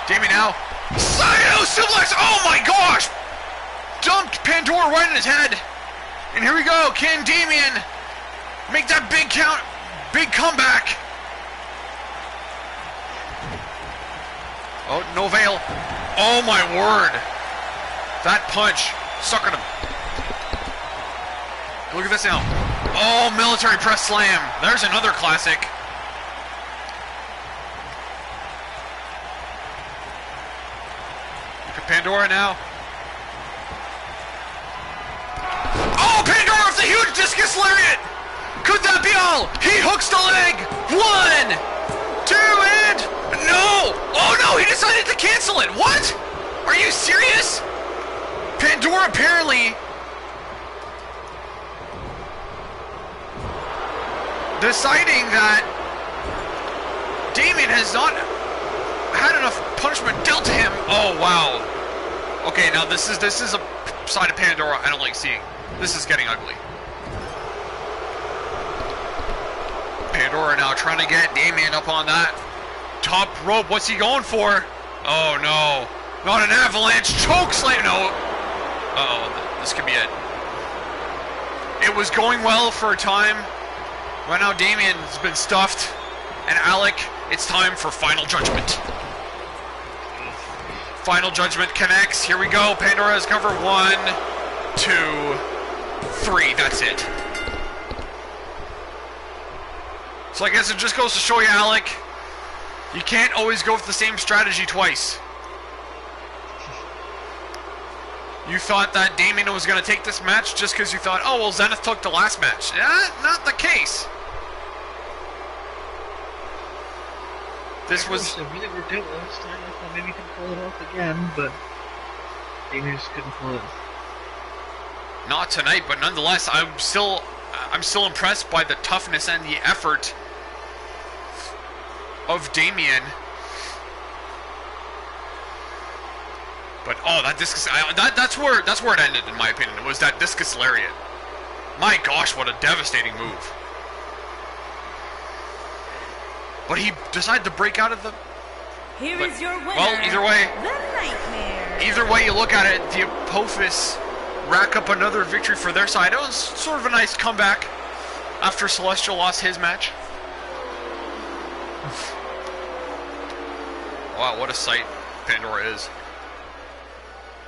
Damien now. Side suplex. Oh my gosh. Dumped Pandora right in his head. And here we go. Can Damien make that big comeback? Oh, no veil. Oh my word. That punch suckered him. Look at this now. Oh, military press slam. There's another classic. Look at Pandora now. Oh, Pandora with the huge discus lariat. Could that be all? He hooks the leg. 1, 2, and no. Oh no, he decided to cancel it. What? Are you serious? Pandora apparently deciding that Damien has not had enough punishment dealt to him. Oh wow. Okay, now this is a side of Pandora I don't like seeing. This is getting ugly. Pandora now trying to get Damien up on that top rope. What's he going for? Oh no. Not an avalanche. Choke slam. No. Uh-oh. This could be it. It was going well for a time. Right now, Damien's been stuffed, and Alec, it's time for Final Judgment. Final Judgment connects. Here we go. Pandora's cover. 1, 2, 3. That's it. So I guess it just goes to show you, Alec, you can't always go with the same strategy twice. You thought that Damien was going to take this match just because you thought, oh, well, Zenith took the last match. Not the case. This was... It really worked out last time. I thought maybe he could pull it off again, but Damien just couldn't pull it. Not tonight, but nonetheless, I'm still impressed by the toughness and the effort of Damien. But oh, that discus, that's where it ended, in my opinion. It was that discus lariat. My gosh, what a devastating move. But he decided to break out of the... Here is your winner, well, either way, the Nightmare. Either way you look at it, the Apophis rack up another victory for their side. It was sort of a nice comeback after Celestial lost his match. Wow, what a sight Pandora is.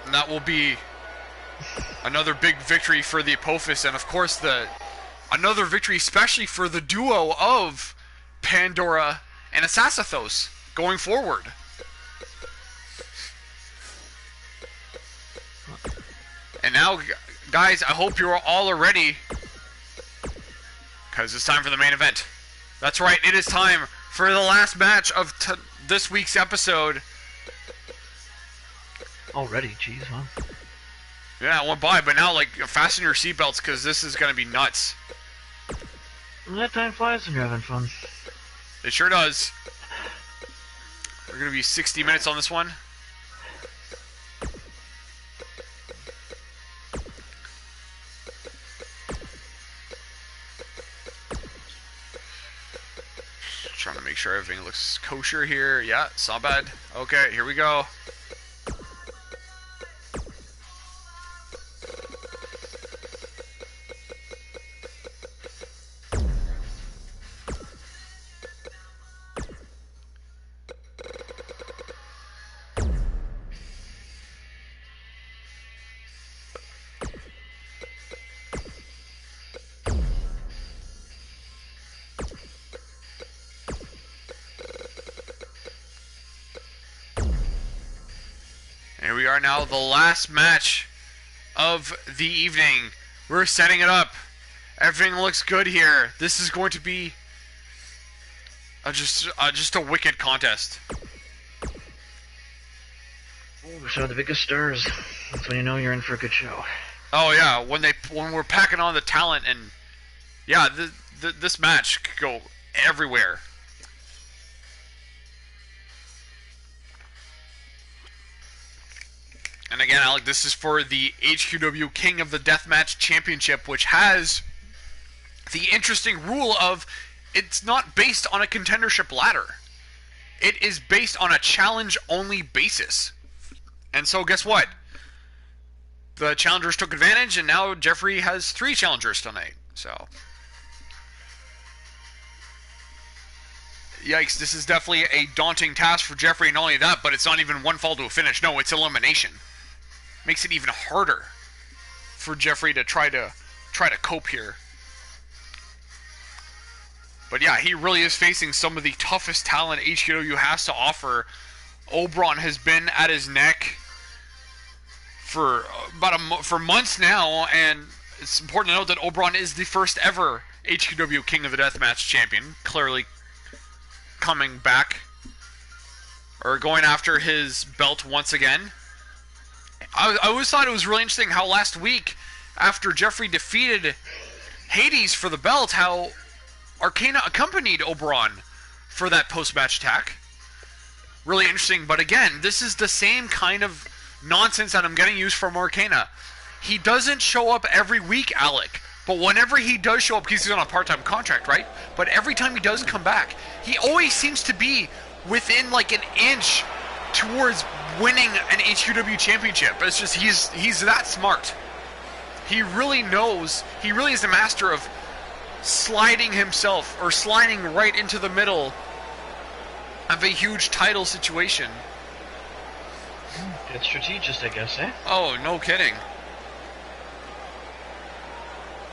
And that will be another big victory for the Apophis, and of course another victory especially for the duo of Pandora and Asasathos going forward. And now, guys, I hope you're all ready, because it's time for the main event. That's right, it is time for the last match of this week's episode. Already, jeez, huh? Yeah, it went by, but now, like, fasten your seatbelts, because this is going to be nuts. Well, that time flies when you're having fun. It sure does. We're going to be 60 minutes on this one. Trying to make sure everything looks kosher here. Yeah, it's not bad. Okay, here we go. Here we are now, the last match of the evening. We're setting it up. Everything looks good here. This is going to be just a wicked contest. Ooh, so the biggest stars. That's when you know you're in for a good show. Oh yeah, when we're packing on the talent, and yeah, this match could go everywhere. And again, Alec, this is for the HQW King of the Deathmatch Championship, which has the interesting rule of it's not based on a contendership ladder. It is based on a challenge-only basis. And so guess what? The challengers took advantage, and now Jeffery has 3 challengers tonight. So, yikes, this is definitely a daunting task for Jeffery. Not only that, but it's not even one fall to a finish. No, it's elimination. Makes it even harder for Jeffery to try to cope here. But yeah, he really is facing some of the toughest talent HQW has to offer. Oberon has been at his neck for for months now, and it's important to note that Oberon is the first ever HQW King of the Deathmatch champion, clearly coming back or going after his belt once again. I always thought it was really interesting how last week, after Jeffery defeated Hades for the belt, how Arcana accompanied Oberon for that post-match attack. Really interesting, but again, this is the same kind of nonsense that I'm getting used from Arcana. He doesn't show up every week, Alec, but whenever he does show up, because he's on a part-time contract, right? But every time he does come back, he always seems to be within like an inch towards winning an HQW championship. It's just he's that smart. He really knows. He really is a master of sliding himself or sliding right into the middle of a huge title situation. Good strategist, I guess, eh? Oh, no kidding.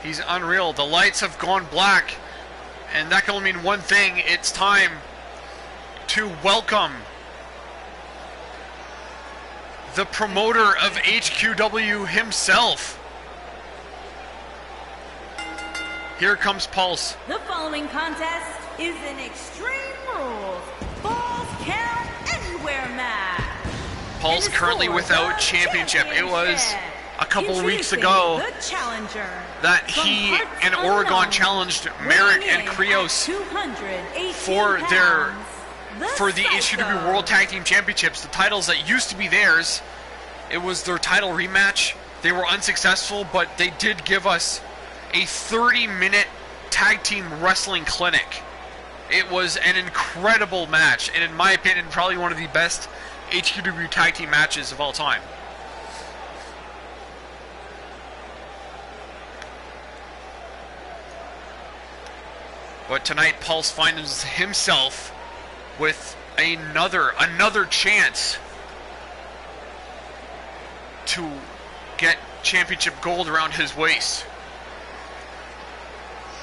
He's unreal. The lights have gone black, and that can only mean one thing. It's time to welcome the promoter of HQW himself. Here comes Pulse. The following contest is an Extreme Rules Falls Count Anywhere match. Pulse currently without championship. It was a couple of weeks ago that he and Oregon challenged Merrick and Krios for the HQW World Tag Team Championships, the titles that used to be theirs. It was their title rematch. They were unsuccessful, but they did give us a 30-minute tag team wrestling clinic. It was an incredible match, and in my opinion, probably one of the best HQW tag team matches of all time. But tonight, Pulse finds himself with another chance to get championship gold around his waist.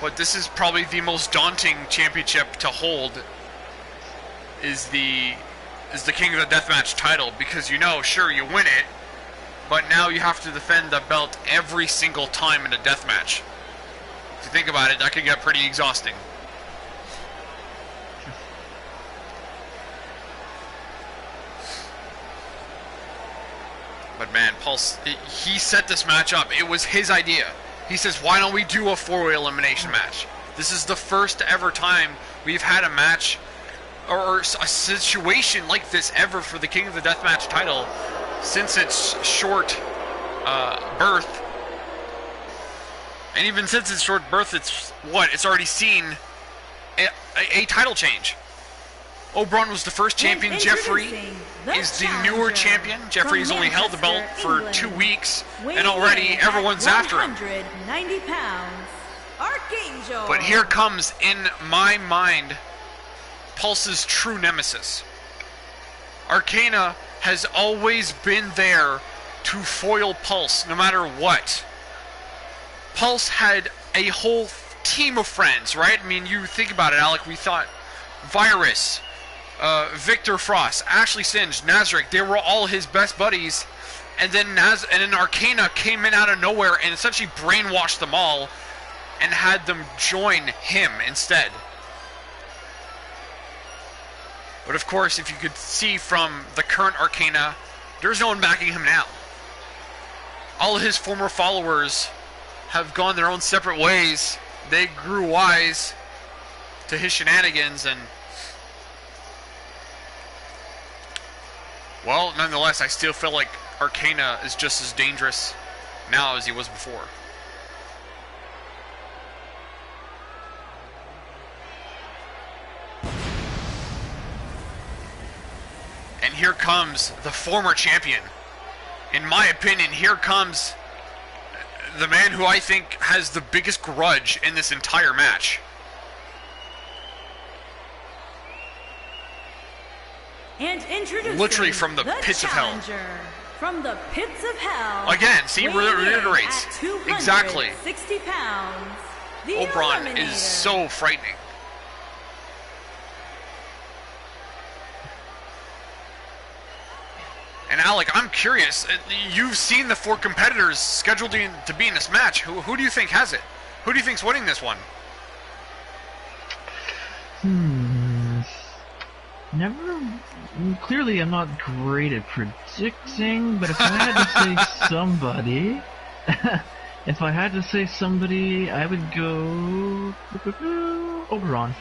But this is probably the most daunting championship to hold, is the King of the Deathmatch title, because you know, sure, you win it, but now you have to defend the belt every single time in a deathmatch. If you think about it, that could get pretty exhausting. But man, Pulse, he set this match up. It was his idea. He says, why don't we do a 4-way elimination match? This is the first ever time we've had a match or a situation like this ever for the King of the Deathmatch title since its short birth. And even since its short birth, it's already seen a title change. Oberon was the first champion. Jeffery is the newer champion. Jeffery's only held the belt for 2 weeks, and already everyone's after him. 190 pounds, Archangel. But here comes, in my mind, Pulse's true nemesis. Arcana has always been there to foil Pulse, no matter what. Pulse had a whole team of friends, right? I mean, you think about it, Alec. We thought Virus, Victor Frost, Ashley Singe, Nazarick, they were all his best buddies, and then Arcana came in out of nowhere and essentially brainwashed them all and had them join him instead. But of course, if you could see from the current Arcana, there's no one backing him now. All his former followers have gone their own separate ways. They grew wise to his shenanigans, and well, nonetheless, I still feel like Arcana is just as dangerous now as he was before. And here comes the former champion. In my opinion, here comes the man who I think has the biggest grudge in this entire match. And introducing literally from the pits of hell. From the pits of hell. Again, see, reiterates. Exactly. 60 pounds. The Oberon Eliminator. is so frightening. And Alec, I'm curious. You've seen the 4 competitors scheduled to be in this match. Who do you think has it? Who do you think's winning this one? Clearly, I'm not great at predicting, but if I had to say somebody, I would go Oberon.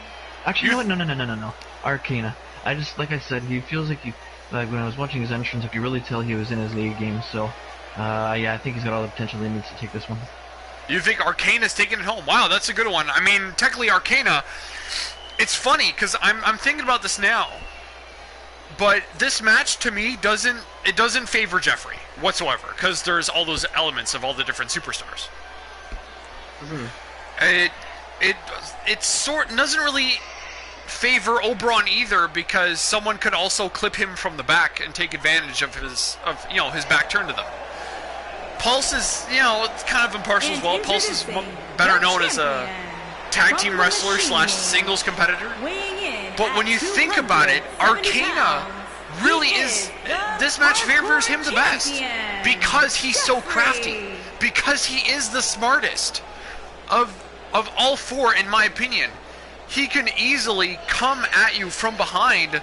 Actually, you know what? No. Arcana. Like I said, he feels like like when I was watching his entrance, I could really tell he was in his league game. So, yeah, I think he's got all the potential he needs to take this one. You think Arcana's taking it home? Wow, that's a good one. I mean, technically, Arcana. It's funny because I'm thinking about this now. But this match, to me, doesn't favor Jeffery whatsoever, because there's all those elements of all the different superstars. It doesn't really favor Oberon either, because someone could also clip him from the back and take advantage of his back turn to them. Pulse is it's kind of impartial as well. Pulse is better known as a tag team wrestler / singles competitor. But when you think about it, Arcana really is... This match favors him the best. Because he's so crafty. Because he is the smartest of all 4, in my opinion. He can easily come at you from behind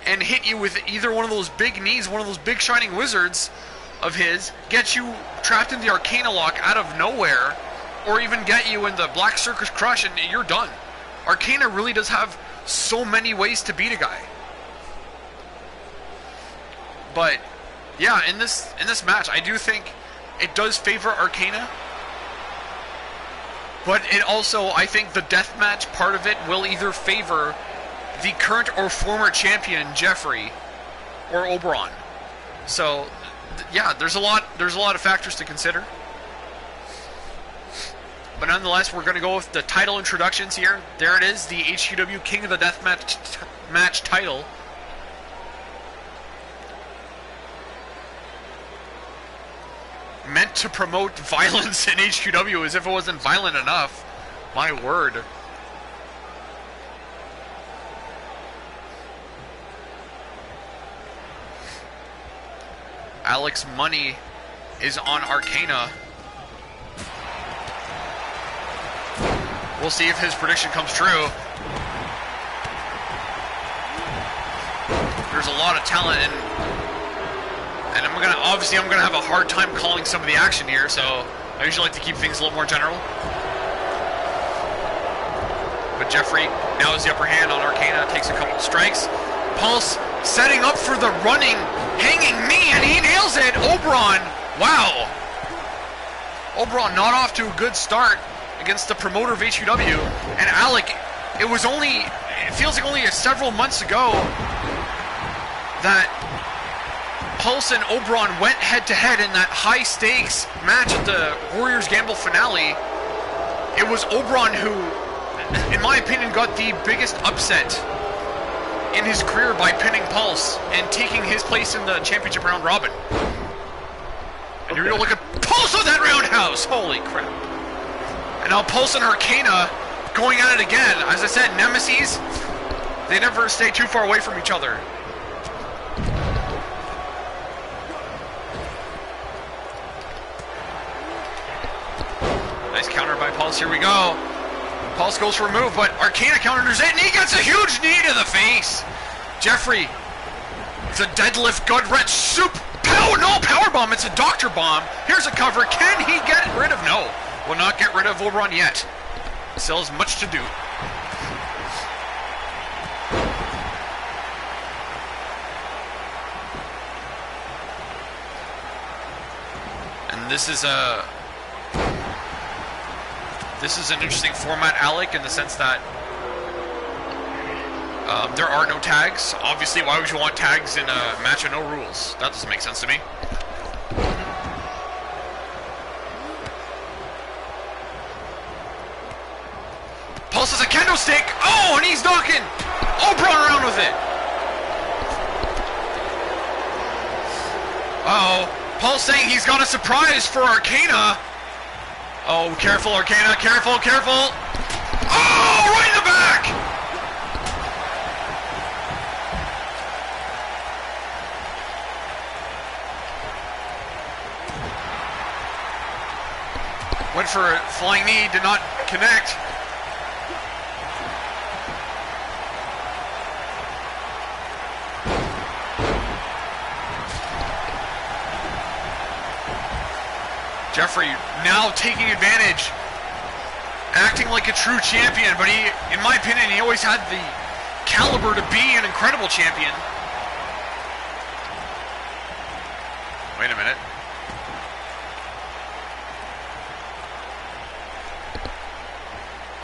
and hit you with either one of those big knees, one of those big shining wizards of his, get you trapped in the Arcana lock out of nowhere, or even get you in the Black Circus Crush and you're done. Arcana really does have so many ways to beat a guy. But yeah, in this match, I do think it does favor Arcana. But it also, I think the deathmatch part of it will either favor the current or former champion Jeffery or Oberon. So yeah, there's a lot of factors to consider. But nonetheless, we're going to go with the title introductions here. There it is, the HQW King of the Deathmatch match title. Meant to promote violence in HQW, as if it wasn't violent enough. My word. Alex money is on Arcana. We'll see if his prediction comes true. There's a lot of talent, and I'm gonna have a hard time calling some of the action here. So I usually like to keep things a little more general. But Jeffery now has the upper hand on Arcana. Takes a couple of strikes. Pulse setting up for the running, hanging knee, and he nails it. Oberon, wow. Oberon not off to a good start against the promoter of HQW. And Alec, it feels like only several months ago that Pulse and Oberon went head-to-head in that high-stakes match at the Warriors Gamble finale. It was Oberon who, in my opinion, got the biggest upset in his career by pinning Pulse and taking his place in the championship round robin. And you're gonna look at Pulse on that roundhouse! Holy crap. And now Pulse and Arcana going at it again. As I said, Nemesis, They never stay too far away from each other. Nice counter by Pulse. Here we go. Pulse goes for a move, but Arcana counters it, and he gets a huge knee to the face. Jeffery, it's a deadlift good red soup. No, power bomb. It's a doctor bomb. Here's a cover. Can he get rid of? No. Will not get rid of Oberon yet. Still has much to do. And this is an interesting format, Alec, in the sense that there are no tags. Obviously, why would you want tags in a match with no rules? That doesn't make sense to me. Pulse has a kendo stick. Oh, and he's knocking Oberon around with it. Uh-oh. Pulse saying he's got a surprise for Arcana. Oh, careful, Arcana. Careful, careful. Oh, right in the back. Went for a flying knee, did not connect. Jeffery now taking advantage, acting like a true champion, but he, in my opinion, he always had the caliber to be an incredible champion. Wait a minute.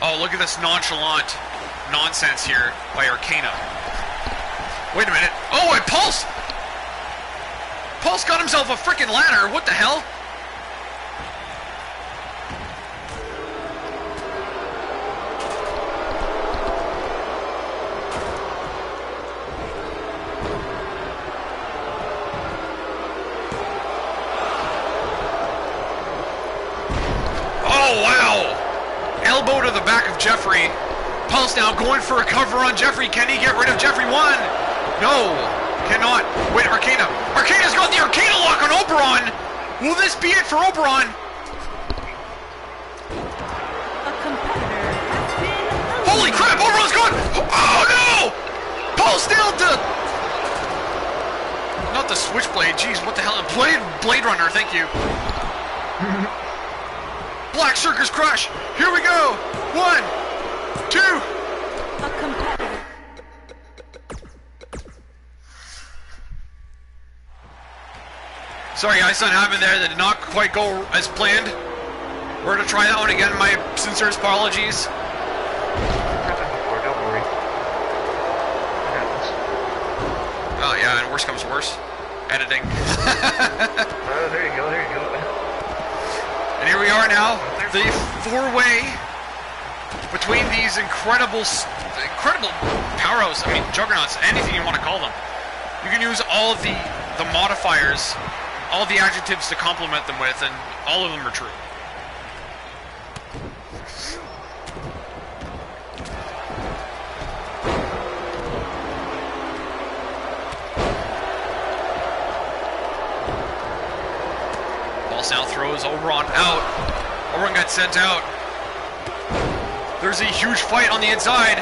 Oh, look at this nonchalant nonsense here by Arcana. Wait a minute. Oh, and Pulse! Pulse got himself a freaking ladder. What the hell? Oh, wow! Elbow to the back of Jeffery. Pulse now going for a cover on Jeffery. Can he get rid of Jeffery? One. No. Cannot. Wait, Arcana. Arcana's got the Arcana lock on Oberon. Will this be it for Oberon? A competitor has been Holy crap, Oberon's gone. Oh, no. Pulse nailed the... Not the switchblade. Jeez, what the hell? Blade Runner, thank you. Black Circus Crush. Here we go. 1, 2. a competitor. Sorry guys, something happened there that did not quite go as planned. We're gonna try that one again. My sincerest apologies. Happened before, don't worry. It happens. Oh yeah, and worse comes worse. Editing. Oh, there you go, there you go. And here we are now, the four-way between these incredible powerhouses. I mean, juggernauts, anything you want to call them. You can use all of the modifiers, all the adjectives to complement them with, and all of them are true. Pulse now throws Oberon out. Oberon got sent out. There's a huge fight on the inside.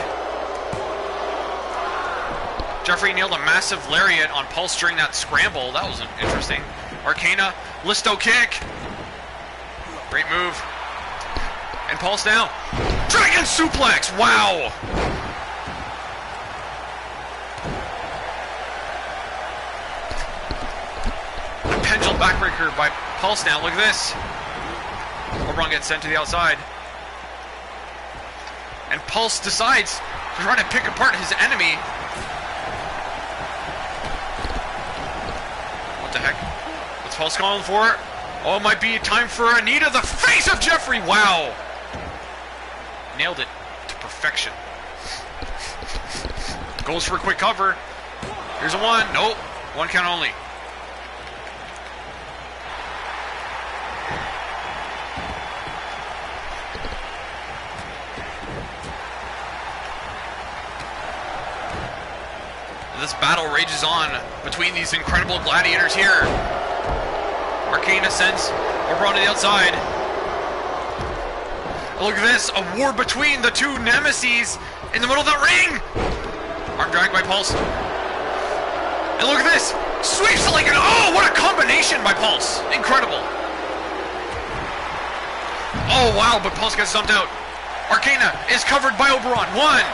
Jeffery nailed a massive lariat on Pulse during that scramble. That was interesting. Arcana, Listo kick. Great move. And Pulse now. Dragon suplex! Wow! A pendulum backbreaker by Pulse now. Look at this. Oberon gets sent to the outside. And Pulse decides to try to pick apart his enemy. What the heck? What's Pulse calling for? Oh, it might be time for a knee to the face of Jeffery. Wow. Nailed it to perfection. Goes for a quick cover. Here's a one. Nope. One count only. This battle rages on between these incredible gladiators here. Arcana sends Oberon to the outside. Look at this, a war between the two nemeses in the middle of that ring. Arm drag by Pulse. And look at this, sweeps it like an, oh, what a combination by Pulse. Incredible. Oh, wow, but Pulse gets stumped out. Arcana is covered by Oberon. 1.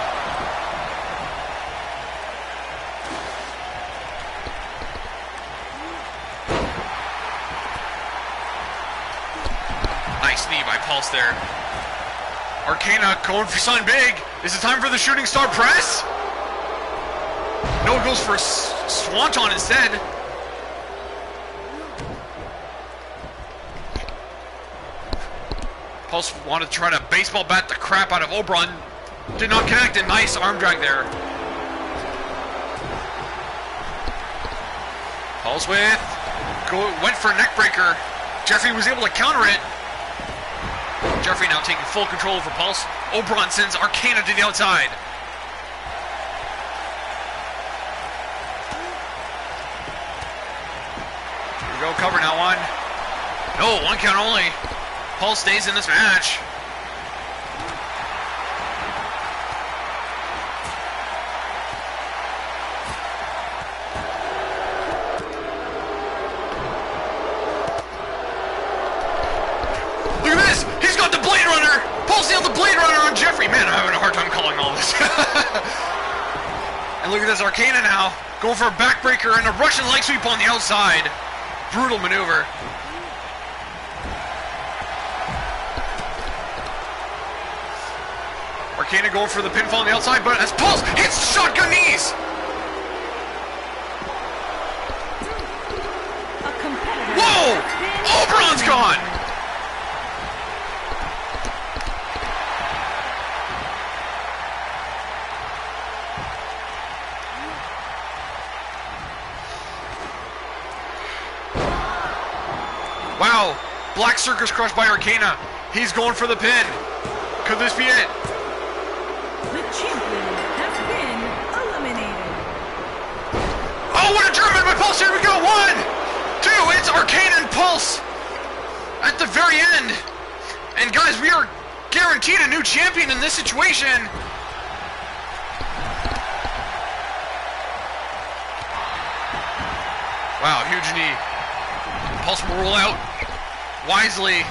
Nice knee by Pulse there. Arcana going for something big. Is it time for the shooting star press? No, it goes for a swanton instead. Pulse wanted to try to baseball bat the crap out of Oberon. Did not connect. A nice arm drag there. Pulse went for a neck breaker. Jeffery was able to counter it. Jeffery now taking full control over Pulse. Oberon sends Arcana to the outside. Here we go, cover now. 1. No, 1 count only. Pulse stays in this match. Look at this! He's got the Blade Runner! Pulse nailed the Blade Runner on Jeffery! Man, I'm having a hard time calling all this. And look at this, Arcana now, going for a backbreaker and a Russian leg sweep on the outside. Brutal maneuver. Arcana going for the pinfall on the outside, but as Pulse hits shotgun knees! Whoa! Oberon's gone! Wow! Black Circus crushed by Arcana. He's going for the pin. Could this be it? The champion has been eliminated. Oh, what a German by Pulse! Here we go! 1, 2, it's Arcana and Pulse at the very end. And guys, we are guaranteed a new champion in this situation. Wow, huge knee. Pulse will roll out wisely.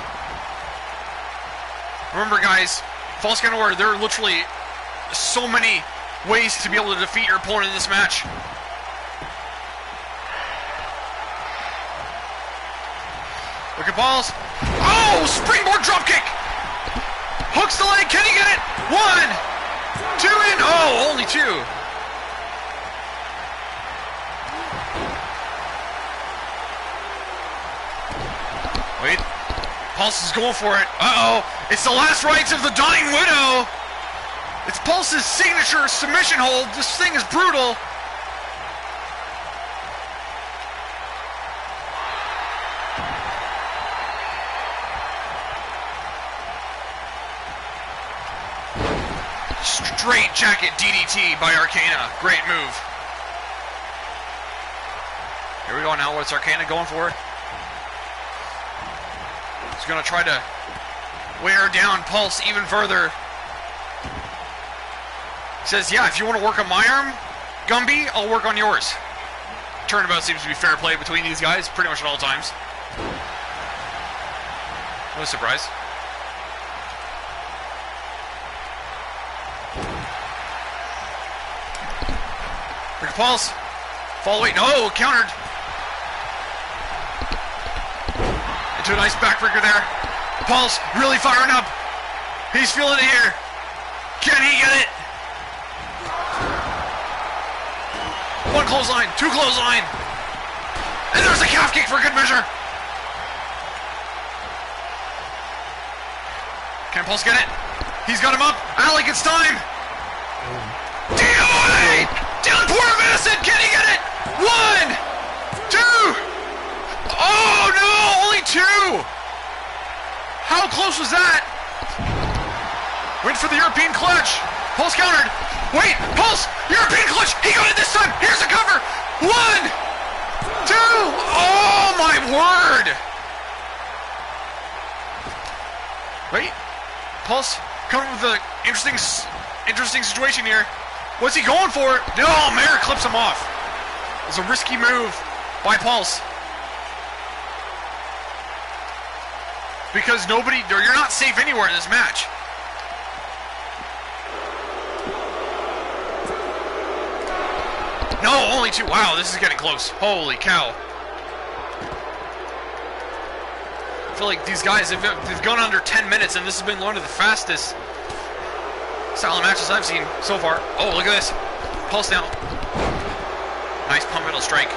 Remember, guys, False Count Anywhere, there are literally so many ways to be able to defeat your opponent in this match. Look at Pulse. Oh, springboard dropkick. Hooks the leg. Can he get it? 1, 2, and oh, only 2. Wait. Pulse is going for it. Uh-oh. It's the last rites of the Dying Widow. It's Pulse's signature submission hold. This thing is brutal. Straight jacket DDT by Arcana. Great move. Here we go now. What's Arcana going for? He's going to try to wear down Pulse even further. He says, yeah, if you want to work on my arm, Gumby, I'll work on yours. Turnabout seems to be fair play between these guys pretty much at all times. No surprise. Look at Pulse. Fall away. No, countered. Into a nice backbreaker there. Pulse really firing up. He's feeling it here. Can he get it? 1 clothesline, 2 clothesline. And there's a calf kick for good measure. Can Pulse get it? He's got him up. Alec, it's time. DOA! Downpour of Innocent! Can he get it? 1, 2. Oh no! Only 2! How close was that? Went for the European clutch. Pulse countered. Wait, Pulse! European clutch! He got it this time! Here's the cover! 1, 2! Oh my word! Wait, Pulse coming with an interesting situation here. What's he going for? No, Mare clips him off. It's a risky move by Pulse. Because you're not safe anywhere in this match. No, only 2. Wow, this is getting close. Holy cow. I feel like these guys, they've gone under 10 minutes, and this has been one of the fastest style of matches I've seen so far. Oh, look at this. Pulse down. Nice pump middle strike.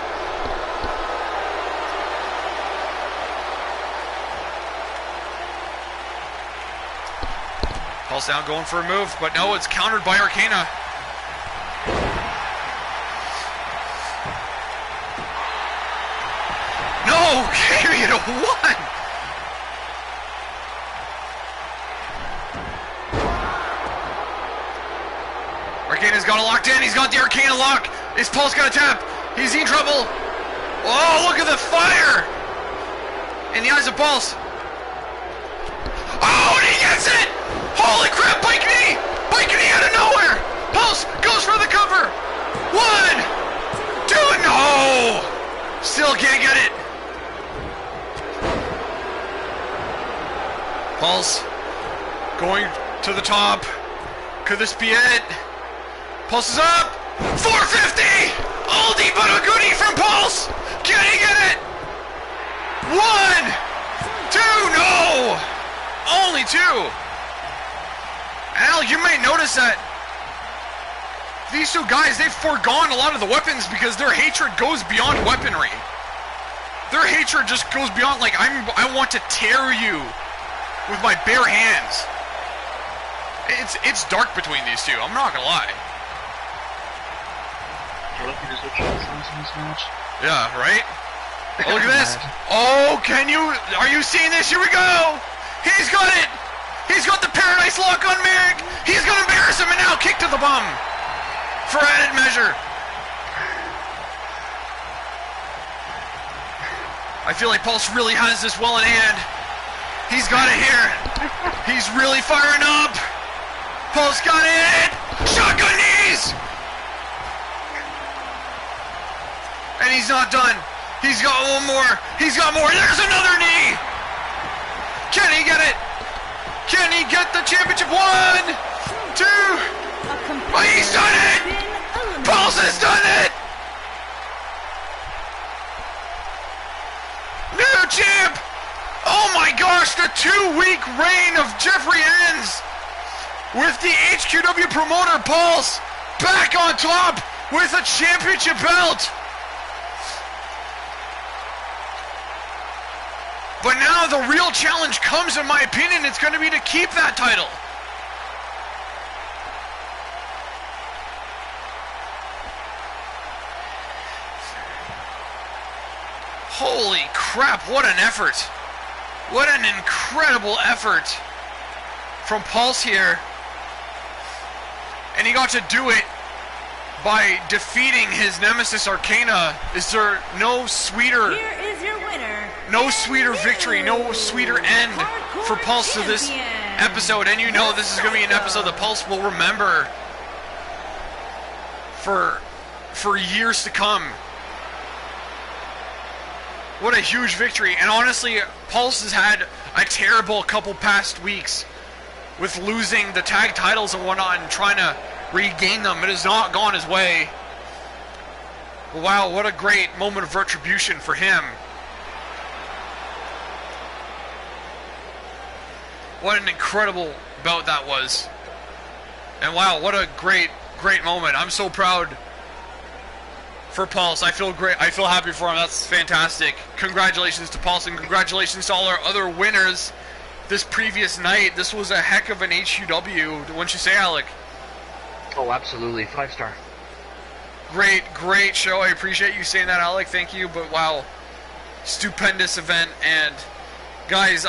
Pulse down, going for a move, but no, it's countered by Arcana. No, carry it a 1. Arcana's got it locked in. He's got the Arcana lock. Is Pulse got a tap? He's in trouble. Oh, look at the fire in the eyes of Pulse. Oh, and he gets it! Holy crap, bike knee! Bike knee out of nowhere! Pulse goes for the cover! 1, 2, no! Still can't get it. Pulse going to the top. Could this be it? Pulse is up! 450! Oldie but a goodie from Pulse! Can he get it? 1, 2, no! Only 2! Al, you may notice that these two guys, they've foregone a lot of the weapons because their hatred goes beyond weaponry. Their hatred just goes beyond, like, I want to tear you with my bare hands. It's dark between these two, I'm not gonna lie. Yeah, right? Oh, look at this. Oh, are you seeing this? Here we go. He's got it. He's got the Paradise Lock on Merrick. He's going to embarrass him and now kick to the bum for added measure. I feel like Pulse really has this well in hand. He's got it here. He's really firing up. Pulse got it. Shotgun knees. And he's not done. He's got one more. He's got more. There's another knee. Can he get it? Can he get the championship? 1, 2. Oh, he's done it. Pulse has done it. New champ. Oh my gosh, the 2-week reign of Jeffery ends with the HQW promoter Pulse back on top with a championship belt. But now the real challenge comes, in my opinion, it's going to be to keep that title. Holy crap, what an effort. What an incredible effort from Pulse here. And he got to do it by defeating his nemesis Arcana. Is there no sweeter... Here is your winner. No sweeter victory, no sweeter end for Pulse to this episode. And you know this is going to be an episode that Pulse will remember for years to come. What a huge victory. And honestly, Pulse has had a terrible couple past weeks with losing the tag titles and whatnot and trying to regain them. It has not gone his way. But wow, what a great moment of retribution for him. What an incredible bout that was. And wow, what a great moment. I'm so proud for Pulse. I feel great. I feel happy for him. That's fantastic. Congratulations to Pulse and congratulations to all our other winners this previous night. This was a heck of an HQW. Wouldn't you say, Alec? Oh, absolutely. 5-star. Great show. I appreciate you saying that, Alec. Thank you. But wow, stupendous event. And guys,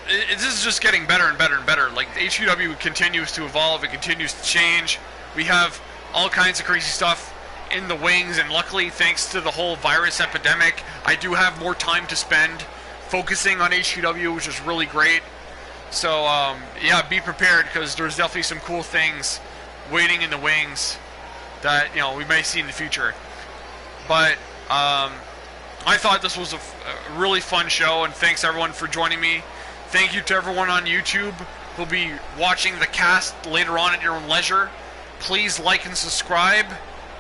this is just getting better and better and better. Like, the HQW continues to evolve, it continues to change. We have all kinds of crazy stuff in the wings, and luckily, thanks to the whole virus epidemic, I do have more time to spend focusing on HQW, which is really great. So, yeah, be prepared, because there's definitely some cool things waiting in the wings that, you know, we may see in the future. But, I thought this was a really fun show, and thanks everyone for joining me. Thank you to everyone on YouTube who'll be watching the cast later on at your own leisure. Please like and subscribe.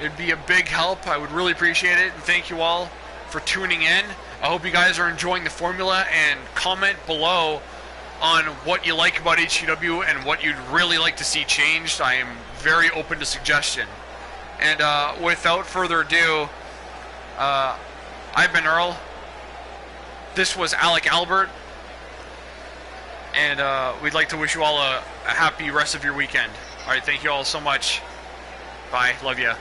It'd be a big help. I would really appreciate it. And thank you all for tuning in. I hope you guys are enjoying the formula, and comment below on what you like about HQW and what you'd really like to see changed. I am very open to suggestion. And without further ado, I've been Earl. This was Alec Albert. And we'd like to wish you all a happy rest of your weekend. Alright, thank you all so much. Bye. Love ya.